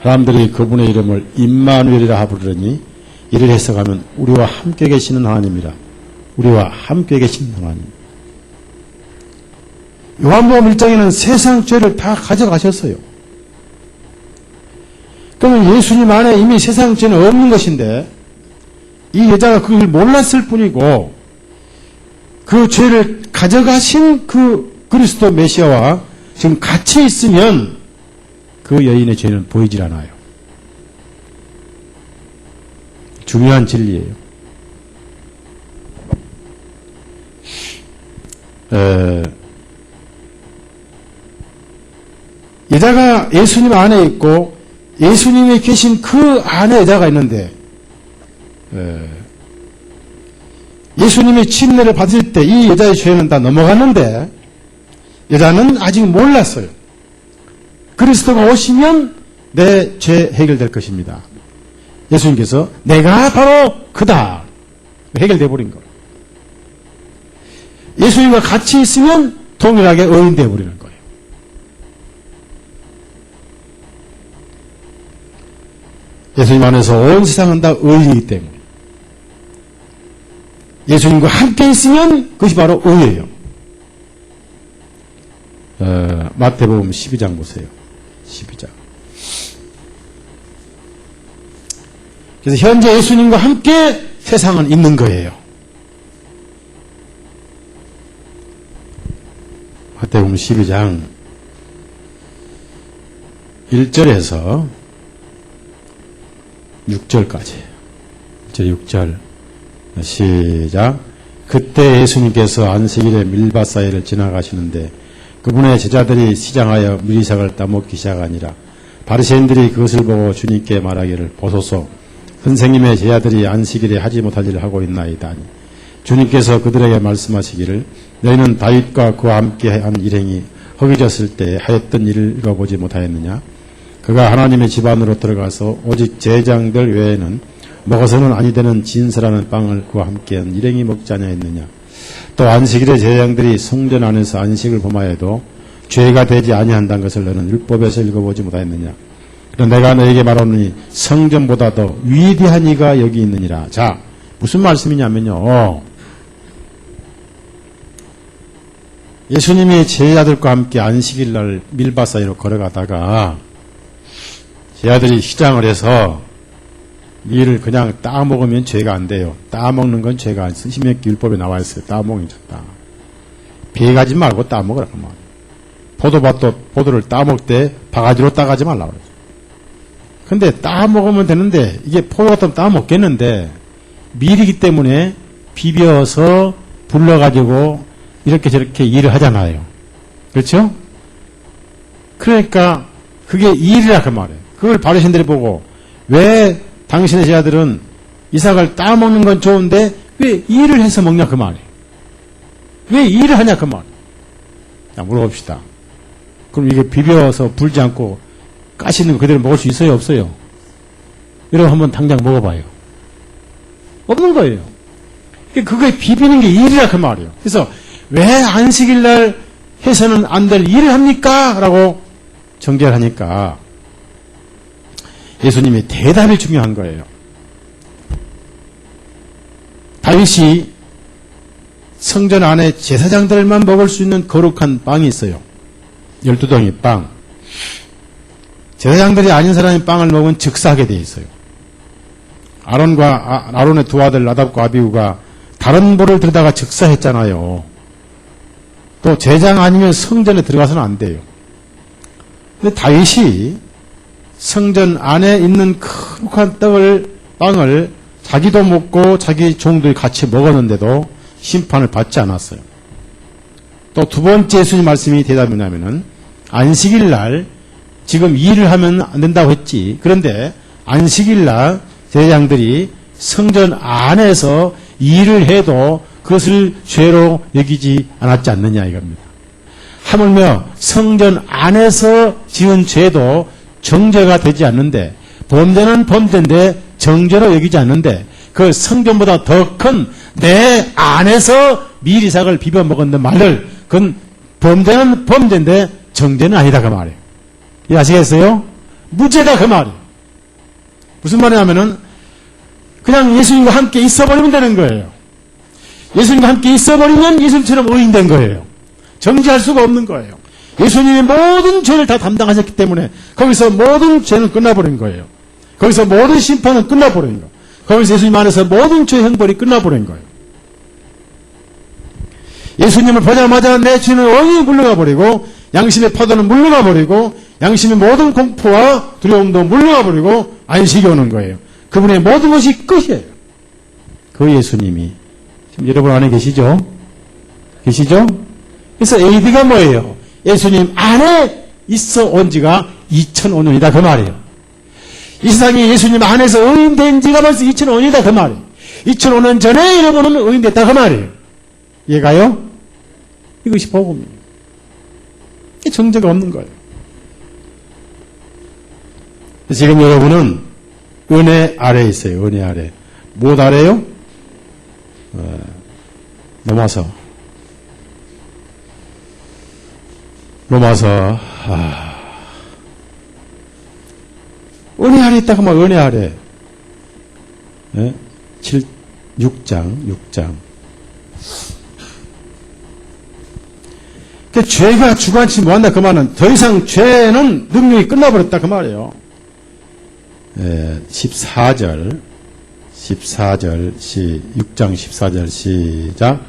사람들이 그분의 이름을 임마누엘이라 부르니 이를 해석하면 우리와 함께 계시는 하나님이라. 우리와 함께 계시는 하나님. 요한복음 1장에는 세상 죄를 다 가져가셨어요. 그러면 예수님 안에 이미 세상 죄는 없는 것인데 이 여자가 그걸 몰랐을 뿐이고 그 죄를 가져가신 그 그리스도 메시아와 지금 같이 있으면 그 여인의 죄는 보이질 않아요. 중요한 진리예요. 여자가 예수님 안에 있고 예수님이 계신 그 안에 여자가 있는데 예수님이 침례를 받을 때 이 여자의 죄는 다 넘어갔는데 여자는 아직 몰랐어요. 그리스도가 오시면 내 죄 해결될 것입니다. 예수님께서 내가 바로 그다 해결돼 버린 거예요. 예수님과 같이 있으면 동일하게 의인돼 버리는 거예요. 예수님 안에서 온 세상은 다 의인이기 때문에 예수님과 함께 있으면 그것이 바로 의예요. 마태복음 12장 보세요. 12장. 그래서 현재 예수님과 함께 세상은 있는 거예요. 마태복음 12장 1절에서 6절까지. 6절 시작. 그때 예수님께서 안식일에 밀밭 사이를 지나가시는데 그분의 제자들이 시장하여 미리삭을 따먹기 시작하니라. 바리새인들이 그것을 보고 주님께 말하기를 보소서 선생님의 제자들이 안식일에 하지 못할 일을 하고 있나이다. 주님께서 그들에게 말씀하시기를 너희는 다윗과 그와 함께 한 일행이 허기졌을 때 하였던 일을 읽어보지 못하였느냐. 그가 하나님의 집 안으로 들어가서 오직 제장들 외에는 먹어서는 아니 되는 진설하는 빵을 그와 함께한 일행이 먹지 아니하였느냐. 또 안식일에 제장들이 성전 안에서 안식을 범하여도 죄가 되지 아니한다는 것을 너는 율법에서 읽어보지 못하였느냐. 그러나 내가 너에게 말하노니 성전보다 더 위대한 이가 여기 있느니라. 자, 무슨 말씀이냐면요. 예수님이 제자들과 함께 안식일날 밀밭 사이로 걸어가다가 제자들이 시장을 해서 밀을 그냥 따먹으면 죄가 안 돼요. 따먹는 건 죄가 안 돼요. 신명기 율법에 나와 있어요. 따먹는 좋다. 비가지 말고 따먹으라. 포도를 따먹을 때 바가지로 따가지 말라고 그러죠. 근데 따먹으면 되는데 이게 포도 같으면 따먹겠는데 밀이기 때문에 비벼서 불러가지고 이렇게 저렇게 일을 하잖아요. 그렇죠? 그러니까 그게 일이라 그 말이에요. 그걸 바리새인들이 보고 왜 당신의 제자들은 이삭을 따먹는 건 좋은데 왜 일을 해서 먹냐 그 말이에요. 왜 일을 하냐 그 말이에요. 자, 물어봅시다. 그럼 이게 비벼서 불지 않고 가시는 거 그대로 먹을 수 있어요 없어요? 여러분 한번 당장 먹어봐요. 없는 거예요. 그게 비비는 게 일이라 그 말이에요. 그래서 왜 안식일날 해서는 안 될 일을 합니까? 라고 정죄를 하니까 예수님의 대답이 중요한 거예요. 다윗이 성전 안에 제사장들만 먹을 수 있는 거룩한 빵이 있어요. 12덩이 빵. 제사장들이 아닌 사람이 빵을 먹으면 즉사하게 돼 있어요. 아론의 두 아들 나답과 아비후가 다른 볼을 들다가 즉사했잖아요. 또 제장 아니면 성전에 들어가서는 안 돼요. 근데 다윗이 성전 안에 있는 거룩한 빵을 자기도 먹고 자기 종들이 같이 먹었는데도 심판을 받지 않았어요. 또 두 번째 예수님 말씀이 대답이 뭐냐면은 안식일날 지금 일을 하면 안 된다고 했지. 그런데 안식일날 제사장들이 성전 안에서 일을 해도 그것을 죄로 여기지 않았지 않느냐 이겁니다. 하물며 성전 안에서 지은 죄도 정죄가 되지 않는데 범죄는 범죄인데 정죄로 여기지 않는데 그 성전보다 더 큰 내 안에서 밀이삭을 비벼 먹었는 말을 그건 범죄는 범죄인데 정죄는 아니다 그 말이에요. 이해하시겠어요? 무죄다 그 말이에요. 무슨 말이냐면은 그냥 예수님과 함께 있어버리면 되는 거예요. 예수님과 함께 있어버리면 예수님처럼 의인된 거예요. 정죄할 수가 없는 거예요. 예수님이 모든 죄를 다 담당하셨기 때문에 거기서 모든 죄는 끝나버린 거예요. 거기서 모든 심판은 끝나버린 거예요. 거기서 예수님 안에서 모든 죄 형벌이 끝나버린 거예요. 예수님을 보자마자 내 죄는 어이 물러가 버리고 양심의 파도는 물러가 버리고 양심의 모든 공포와 두려움도 물러가 버리고 안식이 오는 거예요. 그분의 모든 것이 끝이에요. 그 예수님이 지금 여러분 안에 계시죠? 계시죠? 그래서 AD가 뭐예요? 예수님 안에 있어 온 지가 2005년이다 그 말이에요. 이 세상에 예수님 안에서 의인된 지가 벌써 2005년이다 그 말이에요. 2005년 전에 여러분은 의인됐다 그 말이에요. 이해가요? 이것이 복음입니다. 정죄가 없는 거예요. 지금 여러분은 은혜 아래에 있어요. 은혜 아래. 무엇 아래요? 로마서 은혜 아래 있다고 막 은혜 아래. 6장. 그 죄가 주관치 못한다 그 말은 더 이상 죄는 능력이 끝나버렸다 그 말이에요. 6장 14절 시작.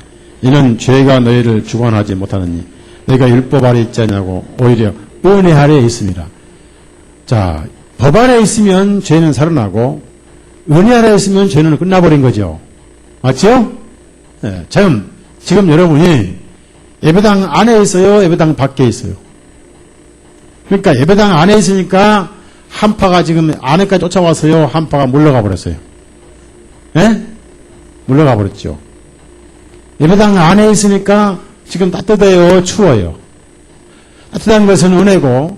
이는 죄가 너희를 주관하지 못하느니 너희가 율법 아래 있지 않냐고 오히려 은혜 아래에 있습니다. 자, 법 아래에 있으면 죄는 살아나고 은혜 아래에 있으면 죄는 끝나버린 거죠. 맞죠? 네, 지금 여러분이 예배당 안에 있어요? 예배당 밖에 있어요? 그러니까 예배당 안에 있으니까 한파가 지금 안에까지 쫓아와서요. 한파가 물러가 버렸어요. 예? 물러가 버렸죠. 예배당 안에 있으니까 지금 따뜻해요. 추워요. 따뜻한 것은 은혜고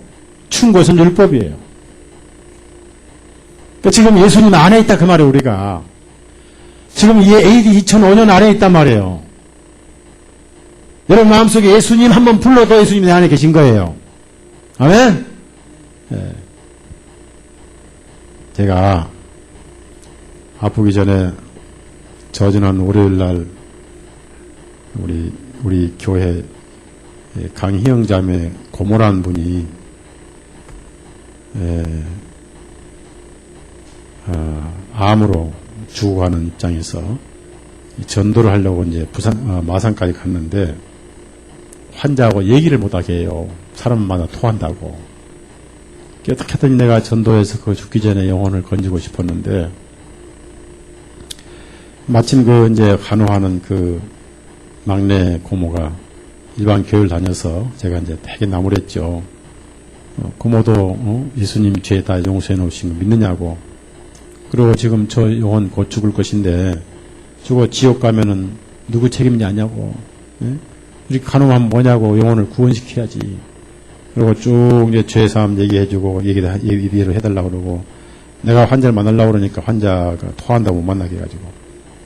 추운 것은 율법이에요. 그러니까 지금 예수님 안에 있다 그 말이에요. 우리가. 지금 이 AD 2005년 안에 있단 말이에요. 여러분 마음속에 예수님 한번 불러도 예수님이 내 안에 계신 거예요. 아멘? 네. 제가 아프기 전에 저지난 월요일날 우리 교회 강희영 자매 고모란 분이 암으로 죽어가는 입장에서 전도를 하려고 이제 마산까지 갔는데 환자하고 얘기를 못하게 해요. 사람마다 토한다고. 어떻게든 내가 전도해서 그 죽기 전에 영혼을 건지고 싶었는데 마침 그 이제 간호하는 그 막내 고모가 일반 교회를 다녀서 제가 이제 되게 나무랬죠. 고모도 예수님 죄 다 용서해 놓으신 거 믿느냐고. 그리고 지금 저 영혼 곧 죽을 것인데 죽어 지옥 가면은 누구 책임냐냐고. 예? 우리 간호하면 뭐냐고. 영혼을 구원시켜야지. 그리고 쭉 이제 죄사함 얘기해주고 얘기를 해달라고 그러고 내가 환자를 만나려고 그러니까 환자가 토한다고 못 만나게 해가지고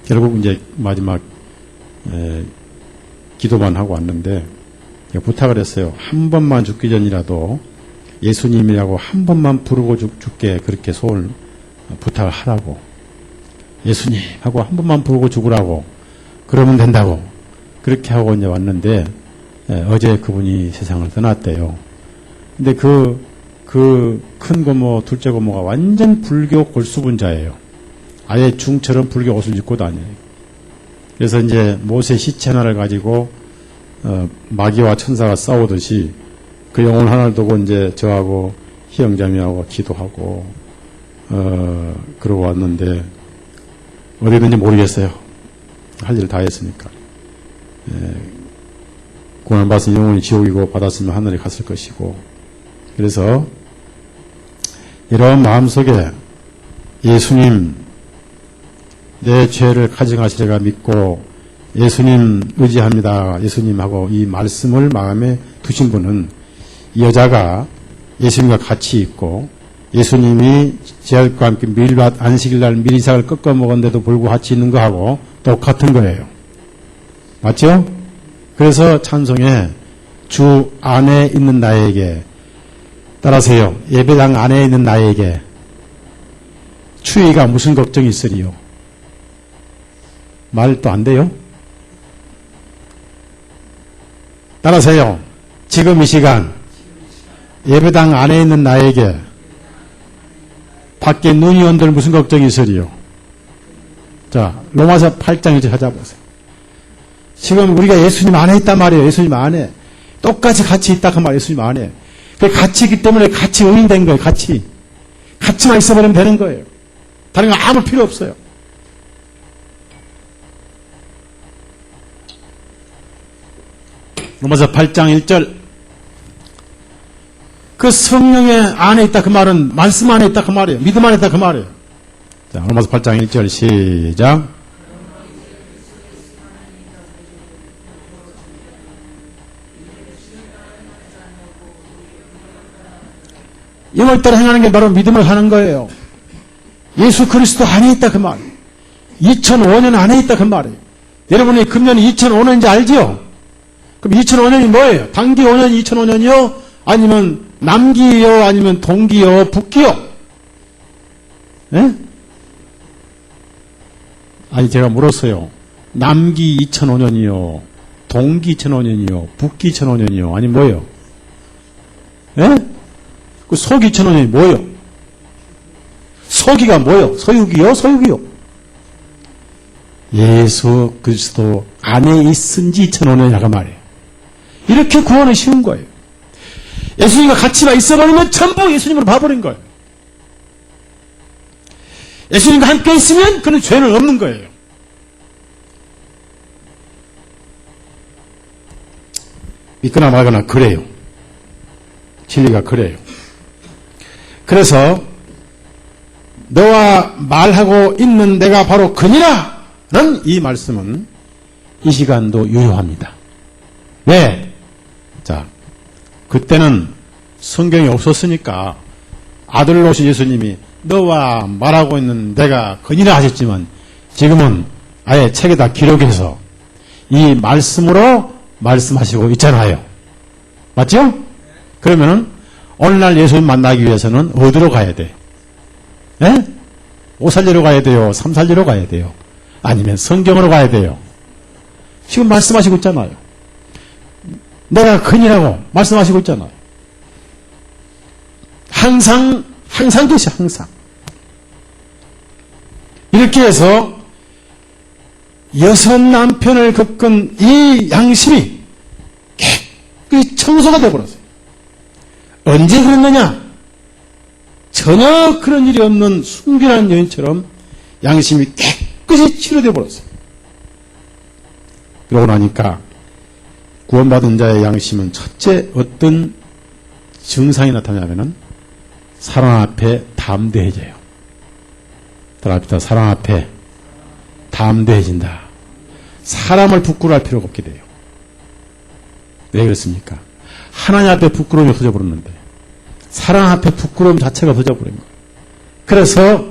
결국 이제 마지막 기도만 하고 왔는데 부탁을 했어요. 한 번만 죽기 전이라도 예수님이라고 한 번만 부르고 죽게 그렇게 소원 부탁을 하라고. 예수님 하고 한 번만 부르고 죽으라고. 그러면 된다고. 그렇게 하고 이제 왔는데 어제 그분이 세상을 떠났대요. 근데 그 큰 고모, 둘째 고모가 완전 불교 골수분자예요. 아예 중처럼 불교 옷을 입고 다녀요. 그래서 이제 모세 시체 하나를 가지고 마귀와 천사가 싸우듯이 그 영혼 하나를 두고 이제 저하고 희영자매하고 기도하고 그러고 왔는데 어디든지 모르겠어요. 할 일을 다 했으니까. 구원 받은 영혼이 지옥이고 받았으면 하늘에 갔을 것이고. 그래서 이런 마음속에 예수님 내 죄를 가정하시리라 믿고 예수님 의지합니다. 예수님하고 이 말씀을 마음에 두신 분은 이 여자가 예수님과 같이 있고 예수님이 제약과 함께 밀밭 안식일날 밀이삭을 꺾어 먹었는데도 불구하고 같이 있는 거하고 똑같은 거예요. 맞죠? 그래서 찬송에 주 안에 있는 나에게 따라서요. 예배당 안에 있는 나에게 추위가 무슨 걱정이 있으리요? 말도 안 돼요? 따라서요. 지금 이 시간 예배당 안에 있는 나에게 밖에 눈이 온들 무슨 걱정이 있으리요? 자, 로마서 8장 이제 찾아보세요. 지금 우리가 예수님 안에 있단 말이에요. 예수님 안에. 똑같이 같이 있다 그 말이에요. 예수님 안에. 같이 있기 때문에 같이 의인된 거예요. 같이만 있어버리면 되는 거예요. 다른 거 아무 필요 없어요. 로마서 8장 1절. 그 성령의 안에 있다 그 말은 말씀 안에 있다 그 말이에요. 믿음 안에 있다 그 말이에요. 자, 로마서 8장 1절 시작. 이걸 따라 행하는 게 바로 믿음을 하는 거예요. 예수 그리스도 안에 있다 그 말. 2005년 안에 있다 그 말이에요. 여러분이 금년이 2005년인지 알죠? 그럼 2005년이 뭐예요? 단기 5년이 2005년이요? 아니면 남기요? 아니면 동기요? 북기요? 예? 아니 제가 물었어요. 남기 2005년이요? 동기 2005년이요? 북기 2005년이요? 아니 뭐예요? 예? 그 소기 2005년이 뭐예요? 소기가 뭐예요? 소유기요? 소유기요? 예수 그리스도 안에 있은지 2005년이라고 말이에요. 이렇게 구원은 쉬운 거예요. 예수님과 같이만 있어버리면 전부 예수님으로 봐버린 거예요. 예수님과 함께 있으면 그는 죄는 없는 거예요. 믿거나 말거나 그래요. 진리가 그래요. 그래서 너와 말하고 있는 내가 바로 그니라! 는 이 말씀은 이 시간도 유효합니다. 왜? 자, 그때는 성경이 없었으니까 아들로 오신 예수님이 너와 말하고 있는 내가 그니라 하셨지만 지금은 아예 책에다 기록해서 이 말씀으로 말씀하시고 있잖아요. 맞죠? 그러면은 오늘날 예수님 만나기 위해서는 어디로 가야 돼요? 예? 옷 살리러 가야 돼요? 삶 살리러 가야 돼요? 아니면 성경으로 가야 돼요? 지금 말씀하시고 있잖아요. 내가 그니라고 말씀하시고 있잖아요. 항상 계셔, 항상. 이렇게 해서 6 남편을 겪은 이 양심이 깨끗이 청소가 되어버렸어요. 언제 그랬느냐? 전혀 그런 일이 없는 순결한 여인처럼 양심이 깨끗이 치료되어 버렸어요. 그러고 나니까 구원받은 자의 양심은 첫째 어떤 증상이 나타나냐면은 사랑 앞에 담대해져요. 따라합시다. 사랑 앞에 담대해진다. 사람을 부끄러워할 필요가 없게 돼요. 왜 그렇습니까? 하나님 앞에 부끄러움이 없어져 버렸는데 사랑 앞에 부끄러움 자체가 없어져 버린 거예요. 그래서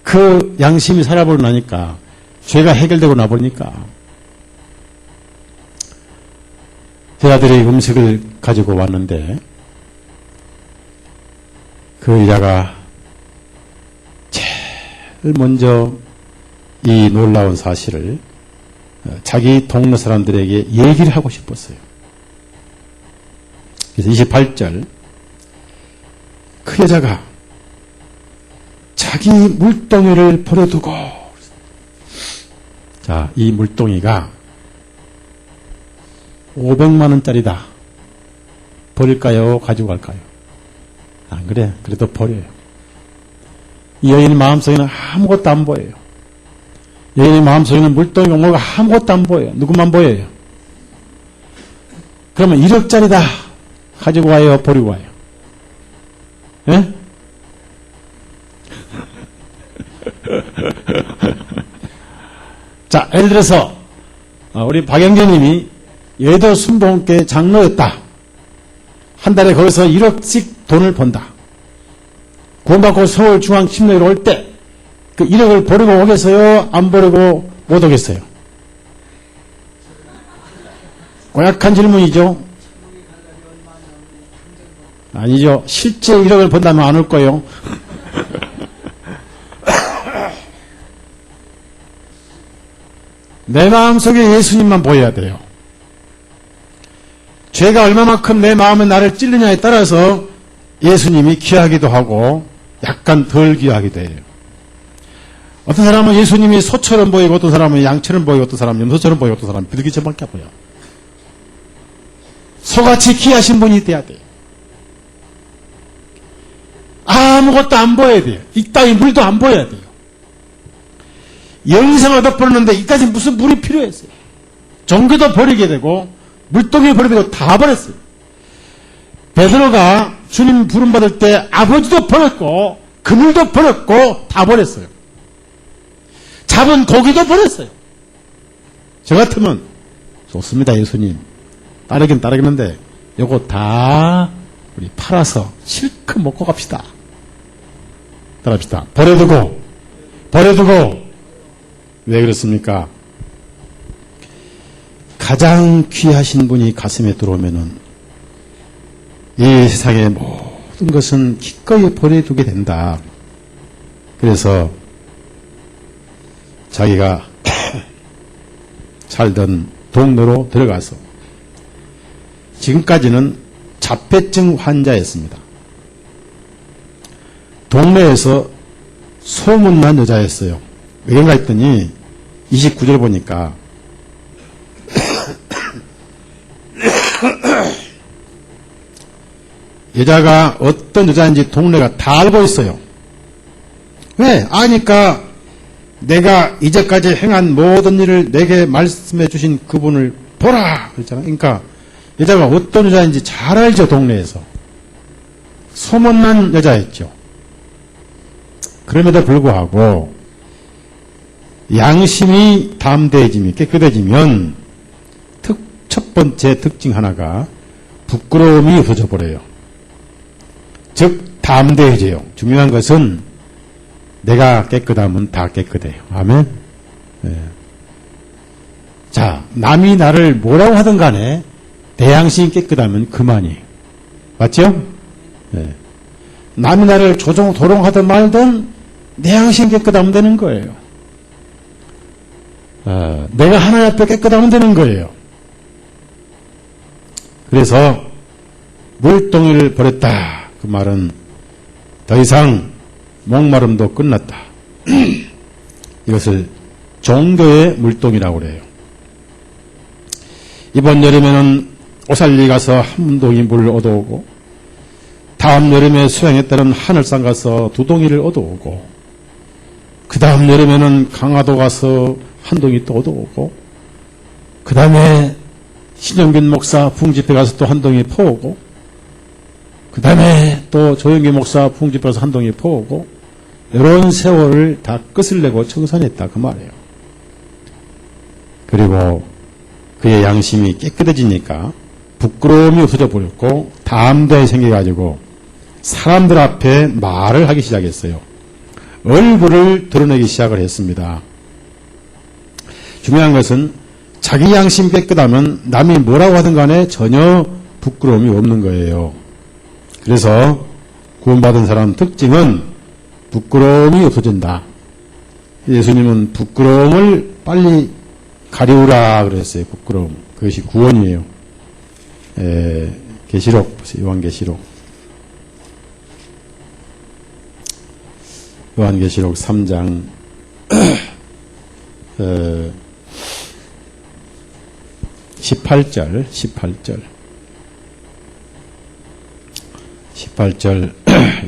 그 양심이 살아버리고 나니까 죄가 해결되고 나버리니까 제 아들이 음식을 가지고 왔는데 그 여자가 제일 먼저 이 놀라운 사실을 자기 동네 사람들에게 얘기를 하고 싶었어요. 그래서 28절 그 여자가 자기 물동이를 버려두고 자, 이 물동이가 500만 원짜리다. 버릴까요? 가지고 갈까요? 안 그래. 그래도 버려요. 이 여인 마음속에는 아무것도 안 보여요. 여인의 마음속에는 물동이가 뭐가 아무것도 안 보여요. 누구만 보여요? 그러면 1억짜리다. 가지고 와요? 버리고 와요? 예? 자, 예를 들어서 우리 박영재님이 여의도 순복음교회 장로였다. 한 달에 거기서 1억씩 돈을 번다. 구원받고 서울중앙침례로 올 때 그 1억을 버리고 오겠어요? 안 버리고 못 오겠어요? 고약한 질문이죠. 아니죠. 실제 1억을 번다면 안 올 거예요. 내 마음속에 예수님만 보여야 돼요. 죄가 얼마만큼 내 마음에 나를 찔르냐에 따라서 예수님이 귀하기도 하고 약간 덜 귀하기도 해요. 어떤 사람은 예수님이 소처럼 보이고 어떤 사람은 양처럼 보이고 어떤 사람은 염소처럼 보이고 어떤 사람은 비둘기처럼밖에 보여. 소같이 귀하신 분이 돼야 돼요. 아무것도 안 보여야 돼요. 이따위 물도 안 보여야 돼요. 영생을 덮어놓는데 이까지 무슨 물이 필요했어요. 종교도 버리게 되고 물동이 버리게 되고 다 버렸어요. 베드로가 주님 부름받을 때 아버지도 버렸고 그물도 버렸고 다 버렸어요. 잡은 고기도 버렸어요. 저 같으면 좋습니다. 예수님 따르긴 따르겠는데 요거 다 우리 팔아서 실컷 먹고 갑시다. 따라합시다. 버려두고 왜 그렇습니까? 가장 귀하신 분이 가슴에 들어오면은 이 세상의 모든 것은 기꺼이 버려두게 된다. 그래서 자기가 살던 동네로 들어가서 지금까지는 자폐증 환자였습니다. 동네에서 소문난 여자였어요. 왜인가 했더니 29절 보니까 여자가 어떤 여자인지 동네가 다 알고 있어요. 왜? 아니까 내가 이제까지 행한 모든 일을 내게 말씀해 주신 그분을 보라! 그랬잖아. 그러니까 여자가 어떤 여자인지 잘 알죠, 동네에서. 소문난 여자였죠. 그럼에도 불구하고 양심이 담대해지면, 깨끗해지면 첫 번째 특징 하나가 부끄러움이 없어져 버려요. 즉 담대해져요. 중요한 것은 내가 깨끗하면 다 깨끗해요. 아멘. 네. 자, 남이 나를 뭐라고 하든 간에 내 양심이 깨끗하면 그만이에요. 맞죠? 네. 남이 나를 도롱하든 말든 내 양심이 깨끗하면 되는 거예요. 내가 하나님 앞에 깨끗하면 되는 거예요. 그래서 물동이를 버렸다. 그 말은 더 이상 목마름도 끝났다. 이것을 종교의 물동이라고 그래요. 이번 여름에는 오살리 가서 한 동이 물을 얻어오고, 다음 여름에 수양에 따른 하늘산 가서 2동이를 얻어오고, 그 다음 여름에는 강화도 가서 한 동이 또 얻어오고, 그 다음에 신영균 목사 부흥집회 가서 또 한 동이 퍼오고, 그 다음에 또 조영기 목사 부흥집회 가서 한 동이 퍼오고, 이런 세월을 다 끝을 내고 청산했다 그 말이에요. 그리고 그의 양심이 깨끗해지니까 부끄러움이 없어져 버렸고 담대히 생겨가지고 사람들 앞에 말을 하기 시작했어요. 얼굴을 드러내기 시작을 했습니다. 중요한 것은 자기 양심 깨끗하면 남이 뭐라고 하든 간에 전혀 부끄러움이 없는 거예요. 그래서 구원받은 사람 특징은 부끄러움이 없어진다. 예수님은 부끄러움을 빨리 가리우라 그랬어요. 부끄러움. 그것이 구원이에요. 계시록, 요한계시록. 요한계시록 3장 18절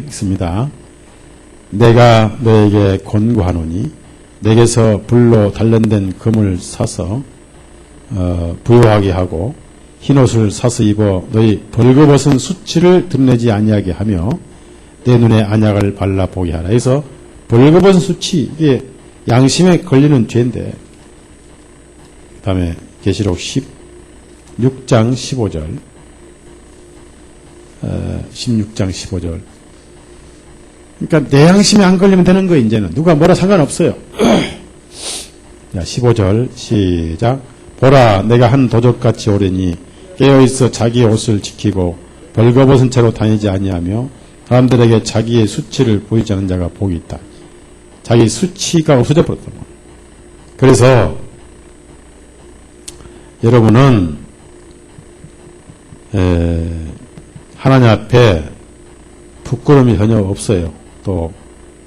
읽습니다. 내가 너에게 권고하노니 내게서 불로 단련된 금을 사서 부요하게 하고 흰옷을 사서 입어 너희 벌거벗은 수치를 드러내지 아니하게 하며 내 눈에 안약을 발라보게 하라. 그래서 벌거벗은 수치, 이게 양심에 걸리는 죄인데, 그 다음에 계시록 16장 15절 16장 15절. 그러니까 내 양심에 안 걸리면 되는 거예요. 이제는 누가 뭐라 상관없어요. 자, 15절 시작. 보라, 내가 한 도적같이 오르니 깨어있어 자기의 옷을 지키고 벌거벗은 채로 다니지 아니하며 사람들에게 자기의 수치를 보이지 않는 자가 복이 있다. 자기 수치가 없어져 버렸단 말이에요. 그래서 여러분은 하나님 앞에 부끄러움이 전혀 없어요. 또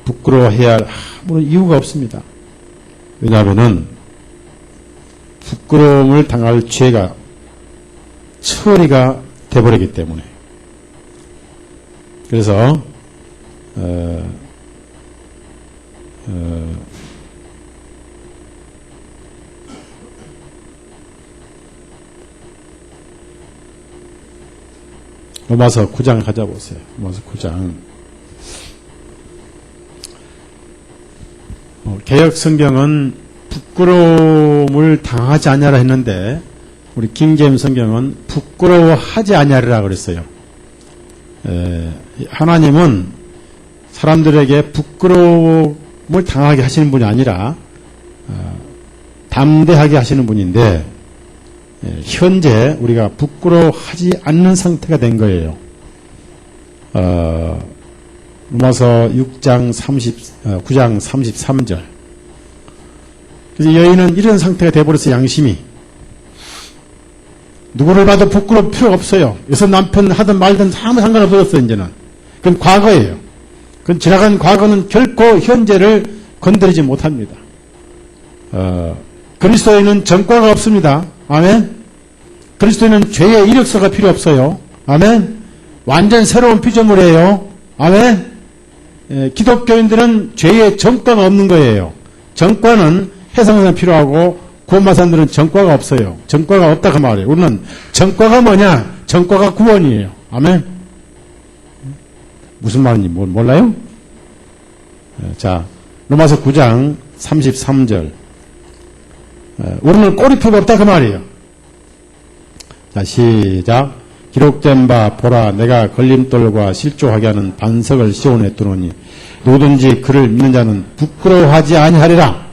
부끄러워해야 할 아무런 이유가 없습니다. 왜냐하면은 부끄러움을 당할 죄가 처리가 돼버리기 때문에. 그래서 로마서 9장 가져보세요. 로마서 9장. 개역 성경은 부끄러움을 당하지 아니하라 했는데 우리 킹제임 성경은 부끄러워하지 아니하리라 그랬어요. 하나님은 사람들에게 부끄러움을 당하게 하시는 분이 아니라 담대하게 하시는 분인데 현재 우리가 부끄러워하지 않는 상태가 된 거예요. 로마서 9장 33절. 그래서 여인은 이런 상태가 돼버려서 양심이 누구를 봐도 부끄러울 필요가 없어요. 여기서 남편 하든 말든 아무 상관없어졌어요. 이제는. 그건 과거예요. 그건 지나간 과거는 결코 현재를 건드리지 못합니다. 그리스도에는 전과가 없습니다. 아멘. 그리스도에는 죄의 이력서가 필요 없어요. 아멘. 완전 새로운 피조물이에요. 아멘. 기독교인들은 죄의 전과가 없는 거예요. 전과는 해상사는 필요하고 구원받은 전과가 없어요. 전과가 없다 그 말이에요. 우리는 전과가 뭐냐? 전과가 구원이에요. 아멘. 무슨 말인지 몰라요? 자, 로마서 9장 33절. 우리는 꼬리표가 없다 그 말이에요. 자, 시작. 기록된 바 보라 내가 걸림돌과 실족하게 하는 반석을 시온에 두노니 누구든지 그를 믿는 자는 부끄러워하지 아니하리라.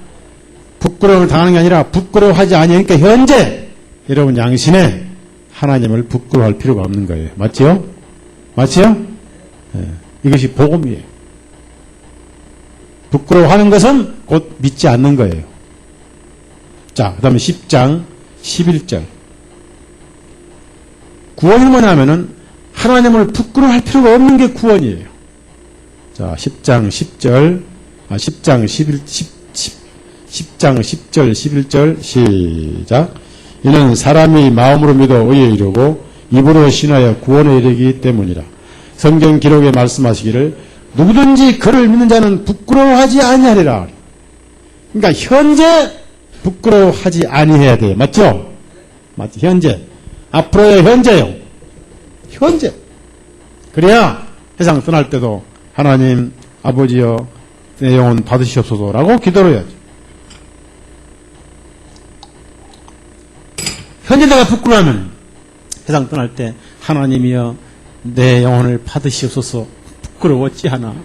부끄러움을 당하는 게 아니라 부끄러워하지 아니하니까 현재 여러분 양심에 하나님을 부끄러워할 필요가 없는 거예요. 맞지요? 맞지요? 이것이 복음이에요. 부끄러워하는 것은 곧 믿지 않는 거예요. 자, 그 다음에 10장 11절. 구원이 뭐냐면은 하나님을 부끄러워할 필요가 없는 게 구원이에요. 자, 10장 10절, 10장 10절 11절 시작. 이는 사람이 마음으로 믿어 의에 이르고 입으로 신하여 구원에 이르기 때문이라. 성경 기록에 말씀하시기를 누구든지 그를 믿는 자는 부끄러워하지 아니하리라. 그러니까 현재 부끄러워하지 아니해야 돼요. 맞죠? 맞죠? 현재. 앞으로의 현재요. 현재. 그래야 세상 떠날 때도 하나님 아버지여 내 영혼 받으시옵소서라고 기도를 해야죠. 현재 내가 부끄러워하면 세상 떠날 때 하나님이여 내 영혼을 받으시옵소서 부끄러웠지 하나.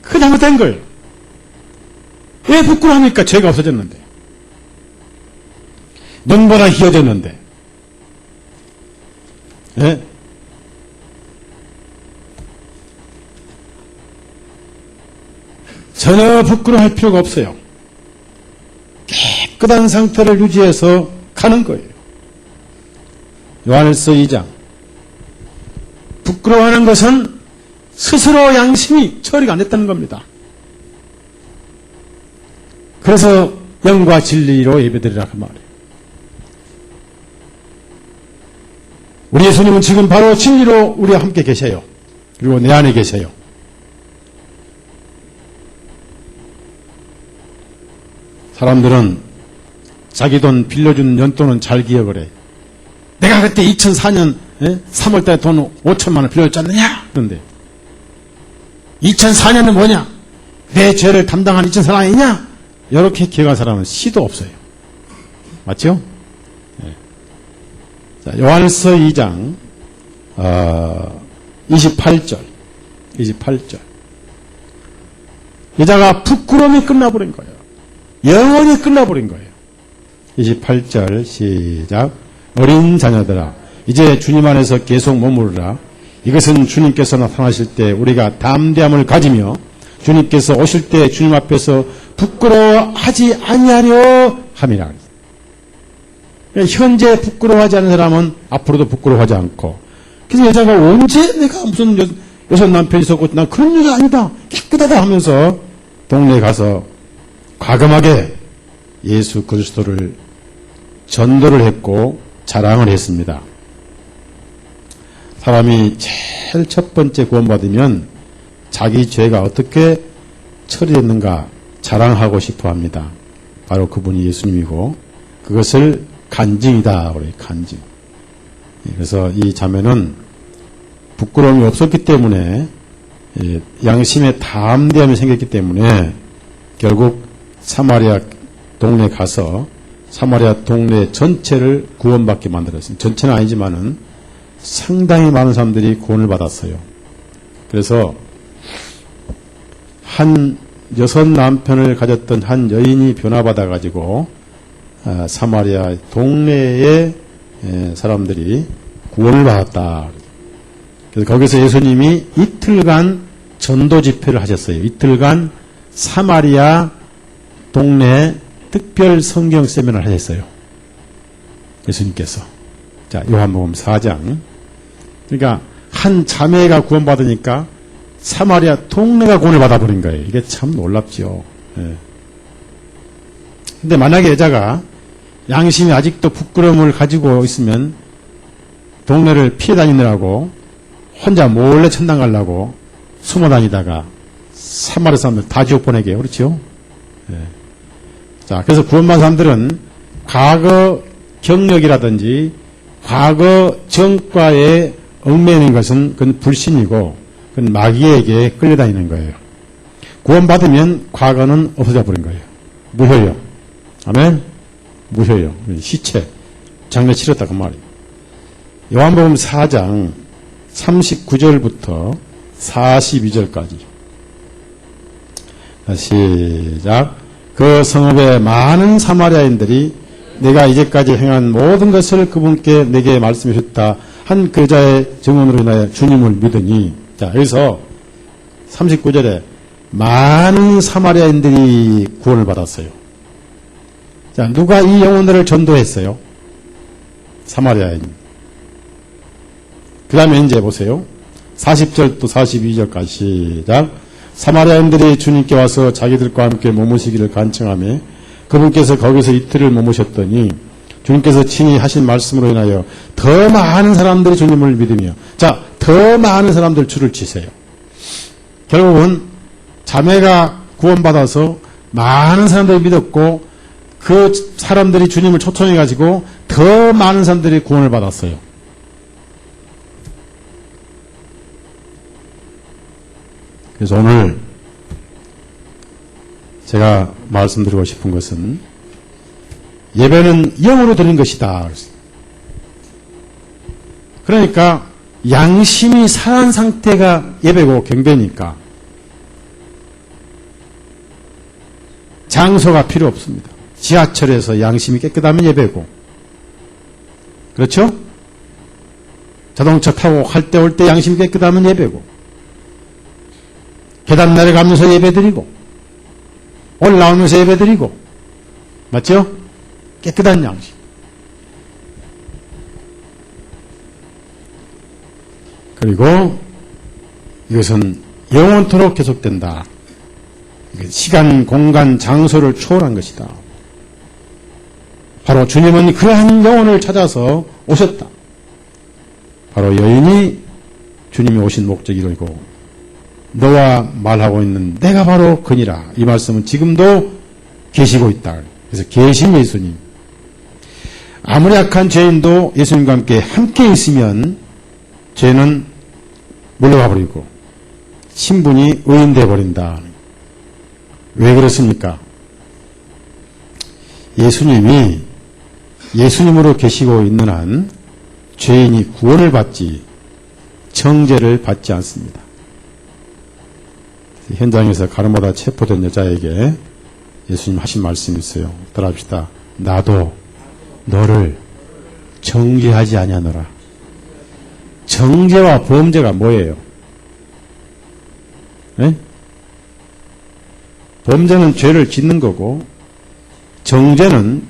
그게 잘못된 거예요. 왜 부끄러워합니까? 죄가 없어졌는데. 눈보라 희어졌는데. 예? 전혀 부끄러워할 필요가 없어요. 깨끗한 상태를 유지해서 가는 거예요. 요한일서 2장. 부끄러워하는 것은 스스로 양심이 처리가 안 됐다는 겁니다. 그래서 영과 진리로 예배드리라 그 말이에요. 우리 예수님은 지금 바로 진리로 우리와 함께 계셔요. 그리고 내 안에 계셔요. 사람들은 자기 돈 빌려준 연돈은 잘 기억을 해. 내가 그때 2004년 3월달에 돈 5천만 원 빌려줬지 않느냐? 그런데 2004년은 뭐냐? 내 죄를 담당한 2004년이냐? 이렇게 기억한 사람은 시도 없어요. 맞죠? 네. 자, 요한일서 2장 28절 여자가 부끄러움이 끝나버린 거예요. 영원히 끝나버린 거예요. 28절 시작. 어린 자녀들아 이제 주님 안에서 계속 머무르라. 이것은 주님께서 나타나실 때 우리가 담대함을 가지며 주님께서 오실 때 주님 앞에서 부끄러워하지 아니하려 함이라. 현재 부끄러워하지 않는 사람은 앞으로도 부끄러워하지 않고. 그래서 여자가 언제 내가 무슨 여섯 남편이 있었고 난 그런 여자 아니다 깨끗하다 하면서 동네에 가서 과감하게 예수 그리스도를 전도를 했고 자랑을 했습니다. 사람이 제일 첫 번째 구원받으면 자기 죄가 어떻게 처리됐는가 자랑하고 싶어 합니다. 바로 그분이 예수님이고 그것을 간증이다. 그래요. 간증. 그래서 이 자매는 부끄러움이 없었기 때문에 양심에 담대함이 생겼기 때문에 결국 사마리아 동네 가서 사마리아 동네 전체를 구원받게 만들었어요. 전체는 아니지만은 상당히 많은 사람들이 구원을 받았어요. 그래서 한 여섯 남편을 가졌던 한 여인이 변화받아 가지고 사마리아 동네의 사람들이 구원을 받았다. 그래서 거기서 예수님이 이틀간 전도 집회를 하셨어요. 이틀간 사마리아 동네 특별 성경 세미나를 하셨어요. 예수님께서. 자, 요한복음 4장. 그러니까 한 자매가 구원받으니까 사마리아 동네가 구원을 받아버린 거예요. 이게 참 놀랍죠. 근데 만약에 여자가 양심이 아직도 부끄러움을 가지고 있으면 동네를 피해 다니느라고 혼자 몰래 천당 가려고 숨어 다니다가 사마리아 사람들 다 지옥 보내게요. 그렇죠? 자, 그래서 구원받은 사람들은 과거 경력이라든지 과거 전과의 얽매이는 것은 그건 불신이고 그건 마귀에게 끌려다니는 거예요. 구원받으면 과거는 없어져 버린 거예요. 무효요. 아멘? 무효요. 시체. 장례 치렀다 그 말이에요. 요한복음 4장 39절부터 42절까지. 시작. 그 성읍에 많은 사마리아인들이 내가 이제까지 행한 모든 것을 그분께 내게 말씀해 주셨다 한 그 여자의 증언으로 인하여 주님을 믿으니. 자, 여기서 39절에 많은 사마리아인들이 구원을 받았어요. 자, 누가 이 영혼들을 전도했어요? 사마리아인. 그 다음에 이제 보세요. 40절 또 42절까지 시작. 사마리아인들이 주님께 와서 자기들과 함께 머무시기를 간청하며 그분께서 거기서 이틀을 머무셨더니 주님께서 친히 하신 말씀으로 인하여 더 많은 사람들이 주님을 믿으며, 자, 더 많은 사람들 줄을 치세요. 결국은 자매가 구원받아서 많은 사람들이 믿었고 그 사람들이 주님을 초청해가지고 더 많은 사람들이 구원을 받았어요. 그래서 오늘 제가 말씀드리고 싶은 것은 예배는 영으로 드리는 것이다. 그러니까 양심이 상한 상태가 예배고 경배니까 장소가 필요 없습니다. 지하철에서 양심이 깨끗하면 예배고, 그렇죠? 자동차 타고 갈 때 올 때 양심이 깨끗하면 예배고, 계단 내려가면서 예배드리고, 올라오면서 예배드리고, 맞죠? 깨끗한 양심. 그리고 이것은 영원토록 계속된다. 시간, 공간, 장소를 초월한 것이다. 바로 주님은 그러한 영혼을 찾아서 오셨다. 바로 여인이 주님이 오신 목적이고 너와 말하고 있는 내가 바로 그니라. 이 말씀은 지금도 계시고 있다. 그래서 계신 예수님. 아무리 악한 죄인도 예수님과 함께 있으면 죄는 물러가 버리고 신분이 의인되어 버린다. 왜 그렇습니까? 예수님이 예수님으로 계시고 있는 한 죄인이 구원을 받지 정죄를 받지 않습니다. 현장에서 가늠하다 체포된 여자에게 예수님 하신 말씀이 있어요. 따라합시다. 나도 너를 정죄하지 아니하노라. 정죄와 범죄가 뭐예요? 네? 범죄는 죄를 짓는 거고 정죄는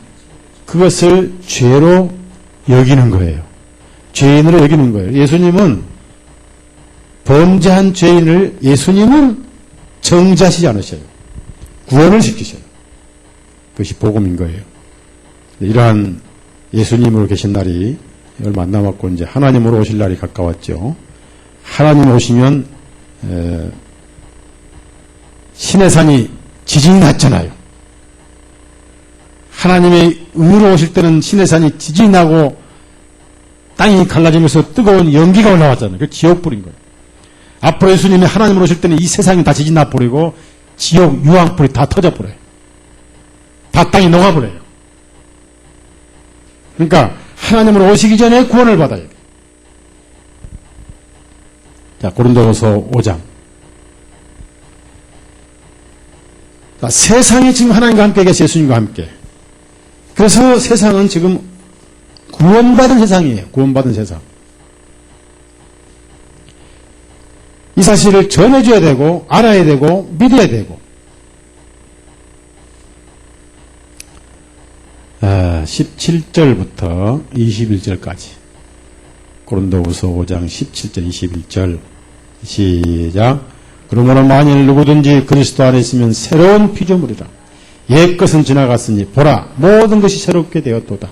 그것을 죄로 여기는 거예요. 죄인으로 여기는 거예요. 예수님은 범죄한 죄인을 예수님은 정죄하시지 않으셔요. 구원을 시키셔요. 그것이 복음인 거예요. 이러한 예수님으로 계신 날이 얼마 안 남았고 이제 하나님으로 오실 날이 가까웠죠. 하나님 오시면 신의 산이 지진이 났잖아요. 하나님의 의로 오실 때는 신의 산이 지진이 나고 땅이 갈라지면서 뜨거운 연기가 올라왔잖아요. 그 지옥불인 거예요. 앞으로 예수님이 하나님으로 오실 때는 이 세상이 다 지진 나버리고 지옥 유황불이 다 터져버려요. 다 땅이 녹아버려요. 그러니까 하나님으로 오시기 전에 구원을 받아야 돼요. 자, 고린도후서 5장. 자, 세상이 지금 하나님과 함께 계세요. 예수님과 함께. 그래서 세상은 지금 구원받은 세상이에요. 구원받은 세상. 이 사실을 전해줘야 되고 알아야 되고 믿어야 되고 17절부터 21절까지 고린도후서 5장 17절 21절 시작. 그러므로 만일 누구든지 그리스도 안에 있으면 새로운 피조물이라. 옛 것은 지나갔으니 보라 모든 것이 새롭게 되었도다.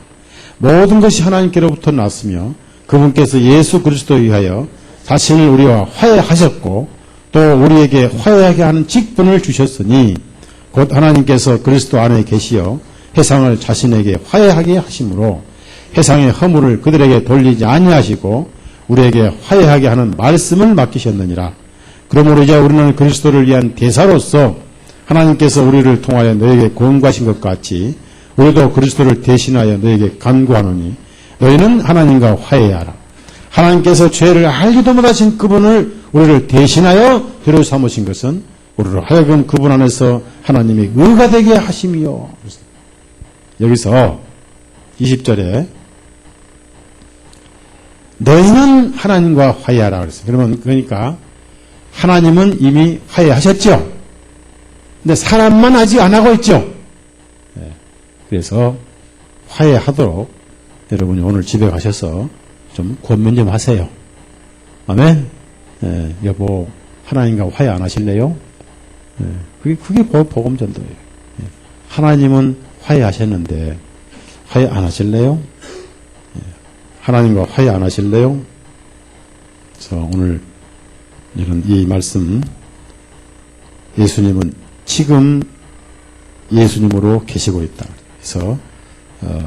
모든 것이 하나님께로부터 났으며 그분께서 예수 그리스도에 의하여 자신을 우리와 화해하셨고 또 우리에게 화해하게 하는 직분을 주셨으니 곧 하나님께서 그리스도 안에 계시어 회상을 자신에게 화해하게 하심으로 회상의 허물을 그들에게 돌리지 아니하시고 우리에게 화해하게 하는 말씀을 맡기셨느니라. 그러므로 이제 우리는 그리스도를 위한 대사로서 하나님께서 우리를 통하여 너에게 권고하신 것 같이 우리도 그리스도를 대신하여 너에게 간구하노니 너희는 하나님과 화해하라. 하나님께서 죄를 알지도 못하신 그분을 우리를 대신하여 죄를 삼으신 것은 우리를 하여금 그분 안에서 하나님의 의가 되게 하심이요. 여기서 20절에 너희는 하나님과 화해하라 그랬어요. 그러니까 하나님은 이미 화해하셨죠. 근데 사람만 아직 안 하고 있죠. 그래서 화해하도록 여러분이 오늘 집에 가셔서 좀 권면 좀 하세요. 아멘. 여보, 하나님과 화해 안 하실래요? 그게 복음 전도예요. 하나님은 화해하셨는데 화해 안 하실래요? 하나님과 화해 안 하실래요? 그래서 오늘 이런 이 말씀, 예수님은 지금 예수님으로 계시고 있다. 그래서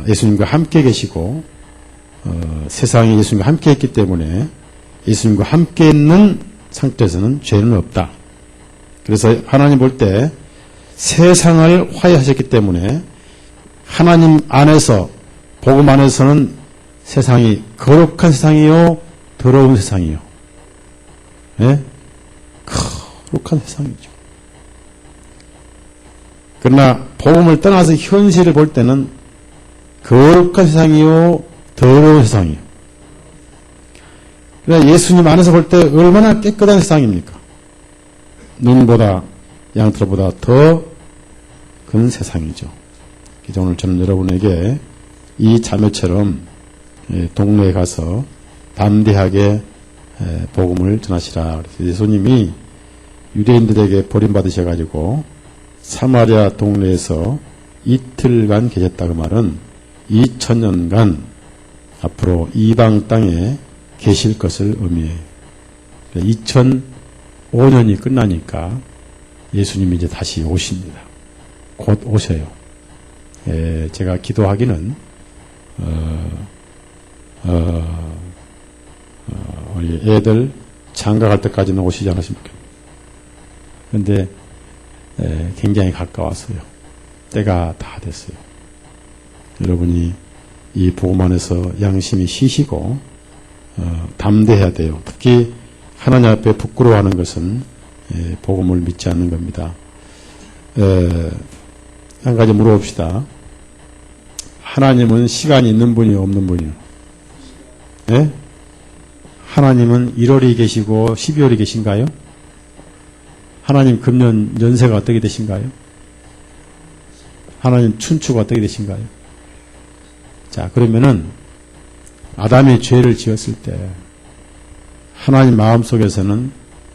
예수님과 함께 계시고 세상에 예수님과 함께 있기 때문에 예수님과 함께 있는 상태에서는 죄는 없다. 그래서 하나님 볼 때 세상을 화해하셨기 때문에 하나님 안에서 복음 안에서는 세상이 거룩한 세상이요 더러운 세상이요. 예? 거룩한 세상이죠. 그러나 복음을 떠나서 현실을 볼 때는 거룩한 세상이요 더러운 세상이요. 그러나 예수님 안에서 볼 때 얼마나 깨끗한 세상입니까? 눈보다 양털보다 더 큰 세상이죠. 그래서 오늘 저는 여러분에게 이 자매처럼 동네에 가서 담대하게 복음을 전하시라. 그래서 예수님이 유대인들에게 버림받으셔가지고 사마리아 동네에서 이틀간 계셨다. 그 말은 2000년간 앞으로 이방 땅에 계실 것을 의미해요. 2005년이 끝나니까 예수님이 이제 다시 오십니다. 곧 오셔요. 제가 기도하기는 우리 애들 장가갈 때까지는 오시지 않으시면 좋겠어요. 그런데 굉장히 가까웠어요. 때가 다 됐어요. 여러분이 이 복음 안에서 양심이 쉬시고 담대해야 돼요. 특히 하나님 앞에 부끄러워하는 것은 복음을 믿지 않는 겁니다. 한 가지 물어봅시다. 하나님은 시간이 있는 분이요 없는 분이요? 예? 하나님은 1월이 계시고 12월이 계신가요? 하나님 금년 연세가 어떻게 되신가요? 하나님 춘추가 어떻게 되신가요? 자, 그러면은 아담이 죄를 지었을 때 하나님 마음속에서는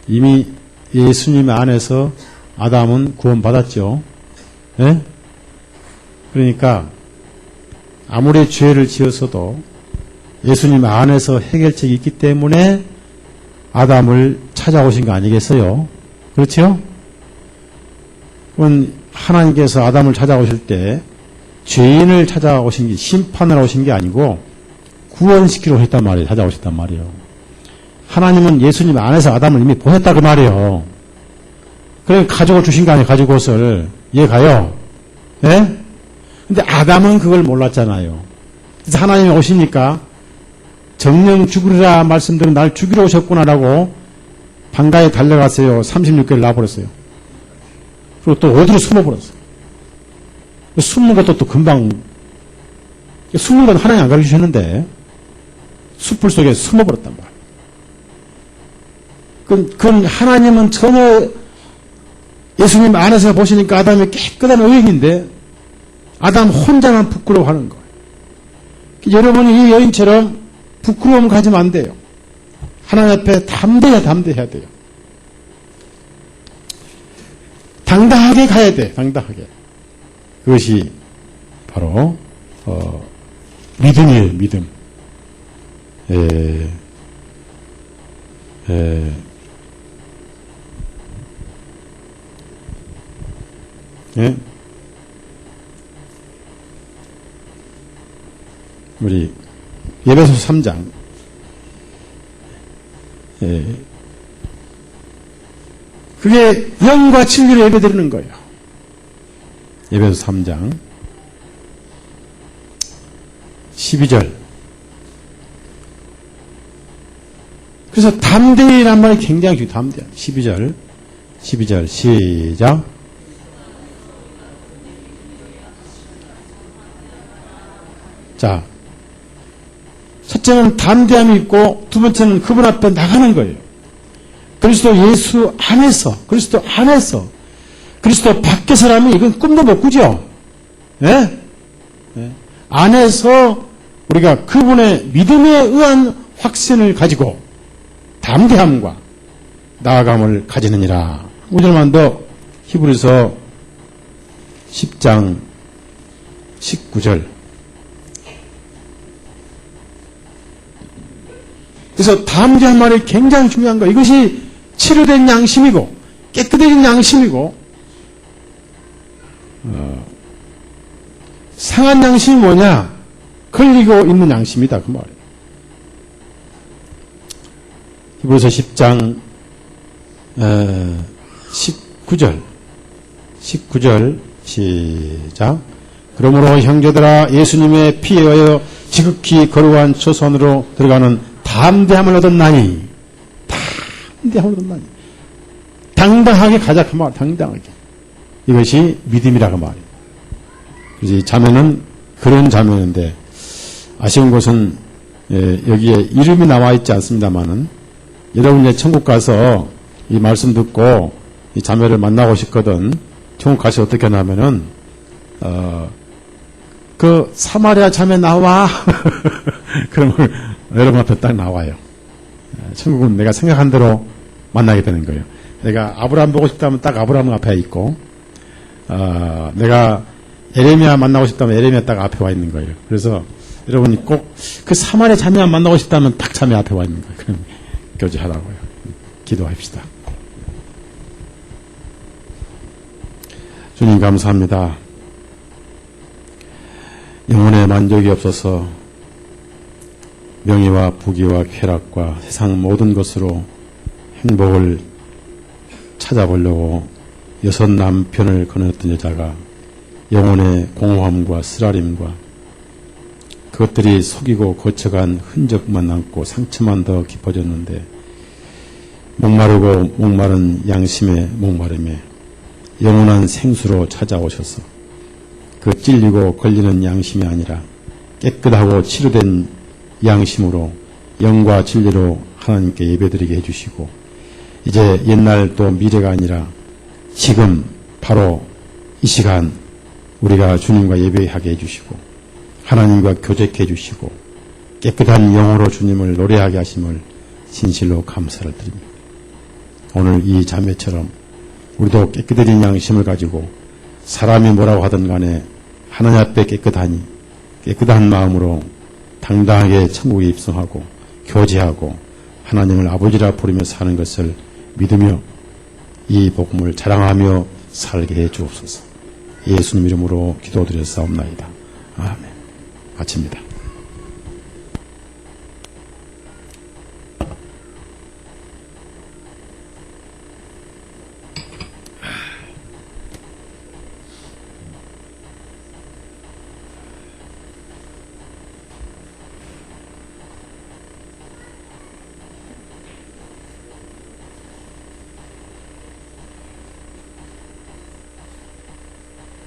이미 예수님 안에서 아담은 구원받았죠. 예? 그러니까 아무리 죄를 지었어도 예수님 안에서 해결책이 있기 때문에 아담을 찾아오신 거 아니겠어요? 그렇죠? 그건 하나님께서 아담을 찾아오실 때 죄인을 찾아오신 게 심판을 오신 게 아니고 구원시키러 오셨단 말이에요. 찾아오셨단 말이에요. 하나님은 예수님 안에서 아담을 이미 보셨다 그 말이에요. 그러니까 가족을 주신 거 아니에요. 가족 옷을. 이해가요? 예? 근데 아담은 그걸 몰랐잖아요. 그래서 하나님이 오시니까 정령 죽으리라 말씀드린 날 죽이러 오셨구나라고 방가에 달려갔어요. 36개를 놔버렸어요. 그리고 또 어디로 숨어버렸어요. 숨는 것도 또 금방, 숨는 건 하나님 안 가르치셨는데 숲풀 속에 숨어버렸단 말이에요. 그건 하나님은 전혀 예수님 안에서 보시니까 아담이 깨끗한 의인인데 아담 혼자만 부끄러워하는 거예요. 여러분이 이 여인처럼 부끄러움 가지면 안 돼요. 하나님 앞에 담대해야 돼요. 당당하게 가야 돼. 당당하게. 그것이 바로 믿음이에요. 믿음. 예? 우리 예배소 3장 그게 영과 진리로 예배드리는 거예요. 에베소 3장 12절. 그래서 담대히란 말이 굉장히 중요해요. 담대. 12절 시작. 자, 첫째는 담대함이 있고 두 번째는 그분 앞에 나가는 거예요. 그리스도 예수 안에서, 그리스도 밖에서라면 이건 꿈도 못 꾸죠. 예? 예. 안에서 우리가 그분의 믿음에 의한 확신을 가지고 담대함과 나아감을 가지느니라. 5절만 더 히브리서 10장 19절. 그래서 담대한 말이 굉장히 중요한 거예요. 이것이 치료된 양심이고 깨끗해진 양심이고 상한 양심이 뭐냐? 걸리고 있는 양심이다 그 말이에요. 히브리서 10장 19절 시작. 그러므로 형제들아 예수님의 피에 의하여 지극히 거룩한 초선으로 들어가는 담대함을 얻었나니 당당하게 가자 그 말. 당당하게. 이것이 믿음이라 그 말이에요. 그래서 이 자매는 그런 자매인데 아쉬운 것은 여기에 이름이 나와 있지 않습니다만은 여러분 이제 천국 가서 이 말씀 듣고 이 자매를 만나고 싶거든. 천국 가서 어떻게 하냐면은 그 사마리아 자매 나와. 그러면 여러분 앞에 딱 나와요. 천국은 내가 생각한 대로 만나게 되는 거예요. 내가 아브라함 보고 싶다면 딱 아브라함 앞에 있고, 내가 에레미야 만나고 싶다면 에레미야 딱 앞에 와 있는 거예요. 그래서 여러분이 꼭 그 사마리아 자매 만나고 싶다면 딱 자매 앞에 와 있는 거예요. 그럼 교제하라고요. 기도합시다. 주님 감사합니다. 영혼의 만족이 없어서 명예와 부귀와 쾌락과 세상 모든 것으로 행복을 찾아보려고 여섯 남편을 거느렸던 여자가 영혼의 공허함과 쓰라림과 그것들이 속이고 거쳐간 흔적만 남고 상처만 더 깊어졌는데 목마르고 목마른 양심의 목마름에 영원한 생수로 찾아오셔서 그 찔리고 걸리는 양심이 아니라 깨끗하고 치료된 양심으로 영과 진리로 하나님께 예배드리게 해주시고 이제 옛날 또 미래가 아니라 지금 바로 이 시간 우리가 주님과 예배하게 해주시고 하나님과 교제케 해주시고 깨끗한 영으로 주님을 노래하게 하심을 진실로 감사를 드립니다. 오늘 이 자매처럼 우리도 깨끗해진 양심을 가지고 사람이 뭐라고 하든 간에 하나님 앞에 깨끗한 마음으로 당당하게 천국에 입성하고 교제하고 하나님을 아버지라 부르며 사는 것을 믿으며 이 복음을 자랑하며 살게 해 주옵소서. 예수님 이름으로 기도드렸사옵나이다. 아멘. 마칩니다.